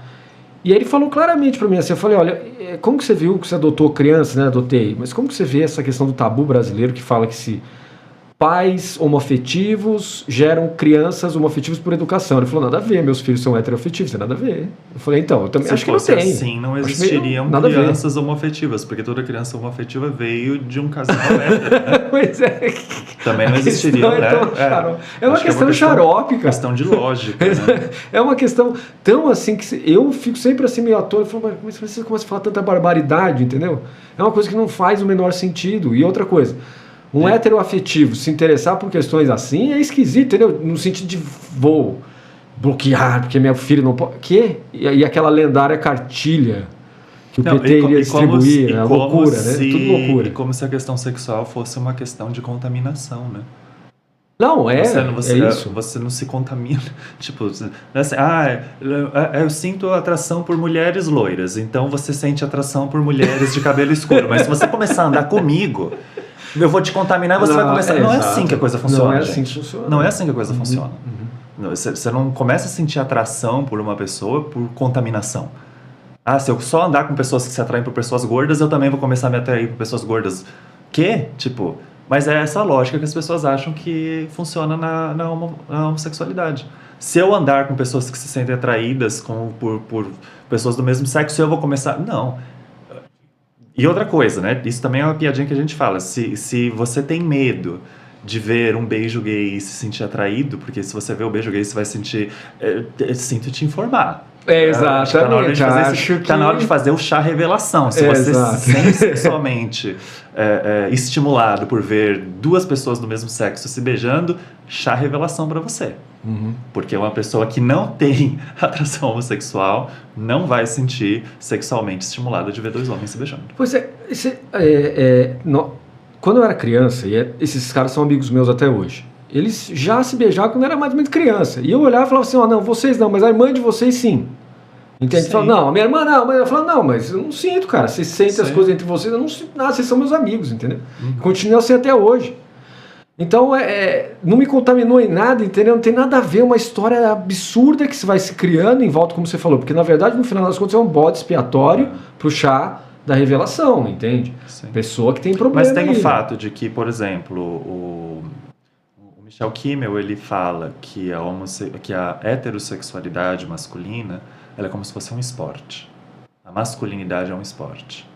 S1: E aí ele falou claramente para mim assim, eu falei, olha, como que você viu que você adotou criança, né, adotei, mas como que você vê essa questão do tabu brasileiro que fala que se pais homoafetivos geram crianças homoafetivas por educação? Ele falou, nada a ver, meus filhos são heteroafetivos, tem nada a ver. Eu falei, então, eu também acho que não tem.
S2: Assim, não existiriam crianças homoafetivas, porque toda criança homoafetiva veio de um casal hétero.
S1: Pois é.
S2: Também não existiriam, né?
S1: É uma questão xarope, cara.
S2: Questão de lógica, né?
S1: É uma questão tão assim que eu fico sempre assim meio à toa, eu falo, mas você começa a falar tanta barbaridade, entendeu? É uma coisa que não faz o menor sentido. E outra coisa, um heteroafetivo se interessar por questões assim é esquisito, entendeu? No sentido de vou bloquear, porque meu filho não pode... Quê? E aquela lendária cartilha que o PT iria distribuir, né? Loucura, né? Tudo loucura.
S2: E como se a questão sexual fosse uma questão de contaminação, né?
S1: Não, é isso.
S2: Você não se contamina. Tipo, assim, eu sinto atração por mulheres loiras, então você sente atração por mulheres de cabelo escuro. Mas se você começar a andar comigo, eu vou te contaminar e você vai começar... Não é assim que a coisa funciona,
S1: Não é assim que funciona.
S2: Não é assim que a coisa funciona. Você não começa a sentir atração por uma pessoa por contaminação. Se eu só andar com pessoas que se atraem por pessoas gordas, eu também vou começar a me atrair por pessoas gordas. Quê? Tipo... Mas é essa lógica que as pessoas acham que funciona na homossexualidade. Se eu andar com pessoas que se sentem atraídas por pessoas do mesmo sexo, eu vou começar... Não. E outra coisa, né? Isso também é uma piadinha que a gente fala. Se você tem medo de ver um beijo gay e se sentir atraído, porque se você vê o beijo gay, você vai sentir... sinto te informar.
S1: Exatamente.
S2: Tá na hora de fazer o chá revelação. Se você se sente sexualmente estimulado por ver duas pessoas do mesmo sexo se beijando, chá revelação para você. Porque uma pessoa que não tem atração homossexual não vai se sentir sexualmente estimulada de ver dois homens se beijando.
S1: Pois quando eu era criança, e esses caras são amigos meus até hoje, eles já se beijavam quando eu era mais ou menos criança. E eu olhava e falava assim, não, vocês não, mas a irmã de vocês sim. Entende? Falava, não, a minha irmã não. Mas eu falava, não, mas eu não sinto, cara. Vocês sentem as coisas entre vocês, eu não sinto nada, vocês são meus amigos, entendeu? Continuam assim até hoje. Então, não me contaminou em nada, entendeu? Não tem nada a ver, uma história absurda que se vai se criando em volta, como você falou. Porque, na verdade, no final das contas, é um bode expiatório pro chá da revelação, entende? Sim. Pessoa que tem problema.
S2: Mas tem o fato de que, por exemplo, o Michel Kimmel, ele fala que a heterossexualidade masculina, ela é como se fosse um esporte. A masculinidade é um esporte.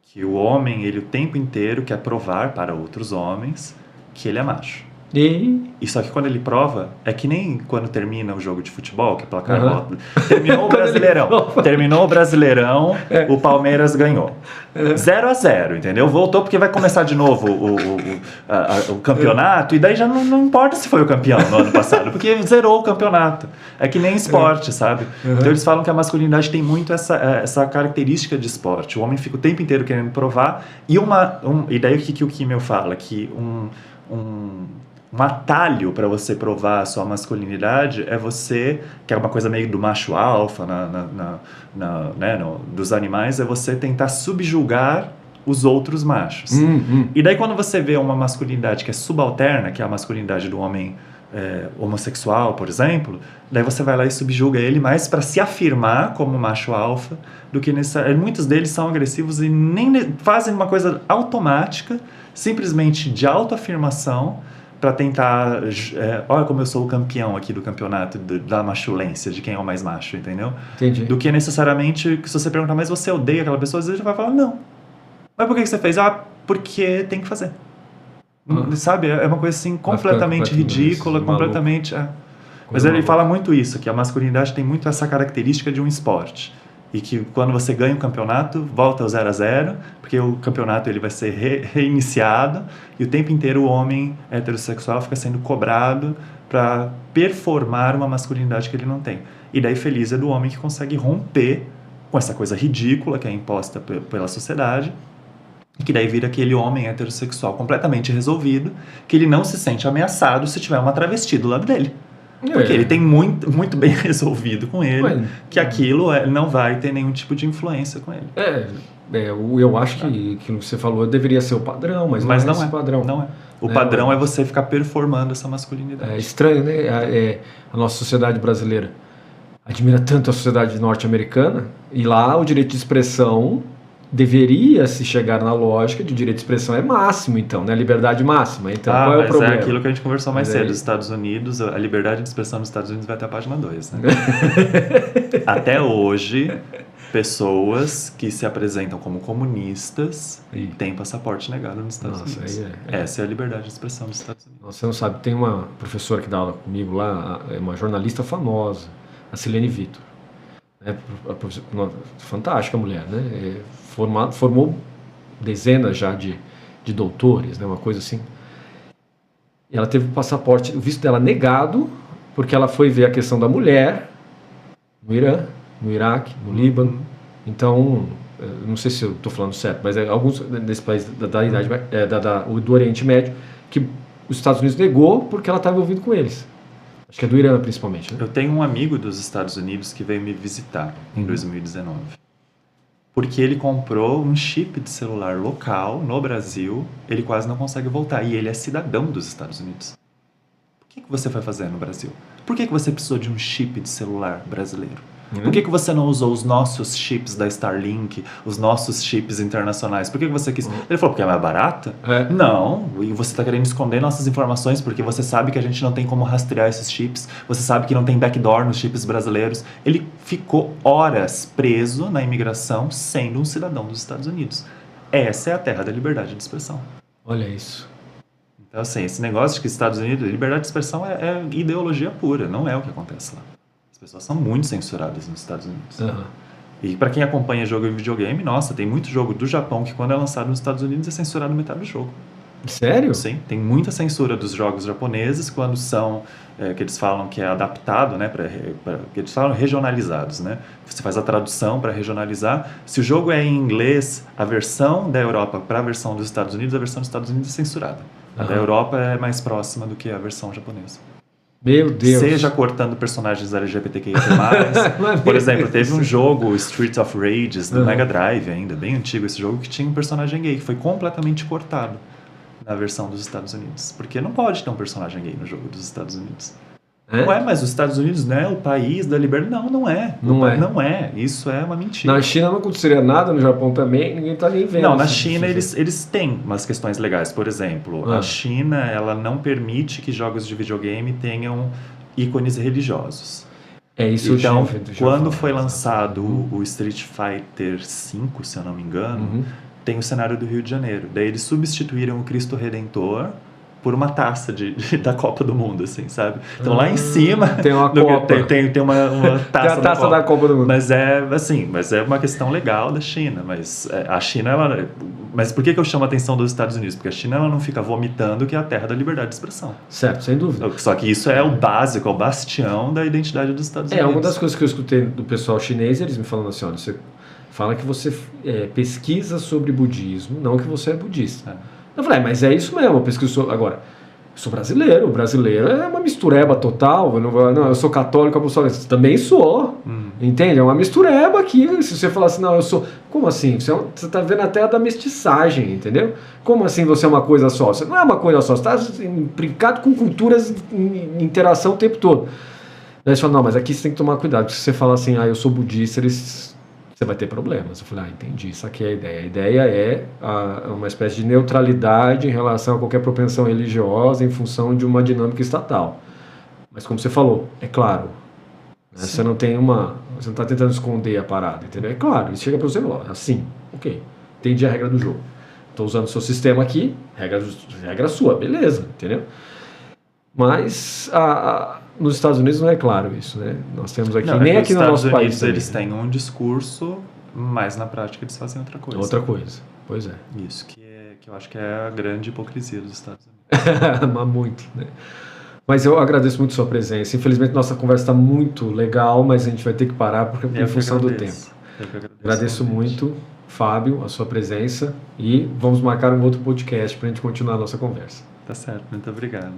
S2: Que o homem, ele o tempo inteiro quer provar para outros homens que ele é macho. E só que quando ele prova, é que nem quando termina o jogo de futebol, que o placar volta. Terminou o Brasileirão, o Palmeiras ganhou. 0-0, entendeu? Voltou porque vai começar de novo o campeonato, e daí já não importa se foi o campeão no ano passado, porque zerou o campeonato. É que nem esporte, sabe? Então eles falam que a masculinidade tem muito essa característica de esporte. O homem fica o tempo inteiro querendo provar, e daí o que o Kimmel fala? Que um atalho para você provar a sua masculinidade é você, que é uma coisa meio do macho alfa dos animais, é você tentar subjugar os outros machos. E daí quando você vê uma masculinidade que é subalterna, que é a masculinidade do homem homossexual, por exemplo, daí você vai lá e subjuga ele mais para se afirmar como macho alfa do que muitos deles são agressivos e nem fazem uma coisa automática, simplesmente de autoafirmação, para tentar, olha como eu sou o campeão aqui do campeonato da machulência, de quem é o mais macho, entendeu?
S1: Entendi.
S2: Do que necessariamente, se você perguntar, mas você odeia aquela pessoa, às vezes ele vai falar, não. Mas por que você fez? Porque tem que fazer. Sabe? É uma coisa assim completamente ridícula, completamente... Mas ele fala muito isso, que a masculinidade tem muito essa característica de um esporte. E que quando você ganha um campeonato, volta ao 0-0, porque o campeonato ele vai ser reiniciado, e o tempo inteiro o homem heterossexual fica sendo cobrado para performar uma masculinidade que ele não tem. E daí feliz é do homem que consegue romper com essa coisa ridícula que é imposta pela sociedade, e que daí vira aquele homem heterossexual completamente resolvido, que ele não se sente ameaçado se tiver uma travesti do lado dele. Porque ele tem muito bem resolvido com ele, que aquilo não vai ter nenhum tipo de influência com ele.
S1: Eu acho que o que você falou deveria ser o padrão, mas não é esse padrão.
S2: Não é. O padrão é você ficar performando essa masculinidade.
S1: É estranho, né? A nossa sociedade brasileira admira tanto a sociedade norte-americana, e lá o direito de expressão deveria se chegar na lógica de direito de expressão é máximo, então, né? Liberdade máxima. Então, qual é o problema?
S2: É aquilo que a gente conversou mais cedo. Os Estados Unidos, a liberdade de expressão nos Estados Unidos vai até a página 2, né? Até hoje, pessoas que se apresentam como comunistas têm passaporte negado nos Estados Unidos. Essa é a liberdade de expressão dos Estados Unidos.
S1: Você não sabe, tem uma professora que dá aula comigo lá, uma jornalista famosa, a Silene Vitor. Fantástica mulher, né? Formou dezenas já de doutores, né? Uma coisa assim. E ela teve o passaporte, o visto dela negado, porque ela foi ver a questão da mulher no Irã, no Iraque, no Líbano. Então, não sei se eu estou falando certo, mas alguns desses países do Oriente Médio que os Estados Unidos negou porque ela estava envolvida com eles. Acho que é do Irã, principalmente. Né?
S2: Eu tenho um amigo dos Estados Unidos que veio me visitar em 2019. Porque ele comprou um chip de celular local no Brasil, ele quase não consegue voltar. E ele é cidadão dos Estados Unidos. O que você foi fazer no Brasil? Por que você precisou de um chip de celular brasileiro? Por que você não usou os nossos chips da Starlink, os nossos chips internacionais? Por que você quis... Ele falou, porque é mais barato? Não, e você está querendo esconder nossas informações porque você sabe que a gente não tem como rastrear esses chips, você sabe que não tem backdoor nos chips brasileiros. Ele ficou horas preso na imigração sendo um cidadão dos Estados Unidos. Essa é a terra da liberdade de expressão.
S1: Olha isso.
S2: Então, assim, esse negócio de que Estados Unidos, liberdade de expressão é ideologia pura, não é o que acontece lá. As pessoas são muito censuradas nos Estados Unidos. E para quem acompanha jogo e videogame, nossa, tem muito jogo do Japão que quando é lançado nos Estados Unidos é censurado metade do jogo.
S1: Sério?
S2: Sim, tem muita censura dos jogos japoneses quando são, que eles falam que é adaptado, né, que eles falam regionalizados, né? Você faz a tradução para regionalizar. Se o jogo é em inglês, a versão da Europa para a versão dos Estados Unidos, a versão dos Estados Unidos é censurada. A da Europa é mais próxima do que a versão japonesa.
S1: Meu Deus.
S2: Seja cortando personagens LGBTQIA+. Por exemplo, teve um jogo, Streets of Rage, do Mega Drive ainda, bem antigo esse jogo, que tinha um personagem gay, que foi completamente cortado na versão dos Estados Unidos. Porque não pode ter um personagem gay no jogo dos Estados Unidos. Não é, mas os Estados Unidos não é o país da liberdade. Não é. Não é. Isso é uma mentira.
S1: Na China não aconteceria nada, no Japão também, ninguém está nem vendo.
S2: Não, na China eles têm umas questões legais. Por exemplo, a China ela não permite que jogos de videogame tenham ícones religiosos.
S1: Isso.
S2: Então, quando foi lançado o Street Fighter V, se eu não me engano, tem o cenário do Rio de Janeiro. Daí eles substituíram o Cristo Redentor por uma taça da Copa do Mundo, assim, sabe? Então lá em cima
S1: tem uma Copa.
S2: Tem uma taça,
S1: tem a taça da Copa do Mundo.
S2: Mas é uma questão legal da China. Mas a China, mas por que eu chamo a atenção dos Estados Unidos? Porque a China ela não fica vomitando que é a terra da liberdade de expressão.
S1: Certo, sem dúvida.
S2: Só que isso é o básico, é o bastião da identidade dos Estados Unidos.
S1: Uma das coisas que eu escutei do pessoal chinês, eles me falando assim, olha, você fala que você pesquisa sobre budismo, não que você é budista. Eu falei, mas é isso mesmo, eu pesquiso sobre... Agora, eu sou brasileiro, o brasileiro é uma mistureba total, eu sou católico, apostólico, também sou, entende? É uma mistureba aqui, se você falar assim, não, eu sou... Como assim? Você está vendo até a da mestiçagem, entendeu? Como assim você é uma coisa só? Você não é uma coisa só, você está imbricado com culturas em interação o tempo todo. Daí você fala, não, mas aqui você tem que tomar cuidado, porque se você falar assim, eu sou budista, você vai ter problemas. Eu falei, entendi, isso aqui é a ideia. A ideia é uma espécie de neutralidade em relação a qualquer propensão religiosa em função de uma dinâmica estatal. Mas como você falou, é claro, né? Você não está tentando esconder a parada, entendeu? É claro, isso chega para você e fala, assim, ok, entendi a regra do jogo. estou usando o seu sistema aqui, regra sua, beleza, entendeu? Mas nos Estados Unidos não é claro isso, né? Nós temos aqui, nem aqui no nosso país também.
S2: Eles têm um discurso, mas na prática eles fazem outra coisa.
S1: Outra coisa, pois é.
S2: Isso que eu acho que é a grande hipocrisia dos Estados Unidos.
S1: Mas muito, né? Mas eu agradeço muito a sua presença. Infelizmente nossa conversa está muito legal, mas a gente vai ter que parar porque em função do tempo. Agradeço muito, Fábio, a sua presença e vamos marcar um outro podcast para a gente continuar a nossa conversa.
S2: Tá certo, muito obrigado.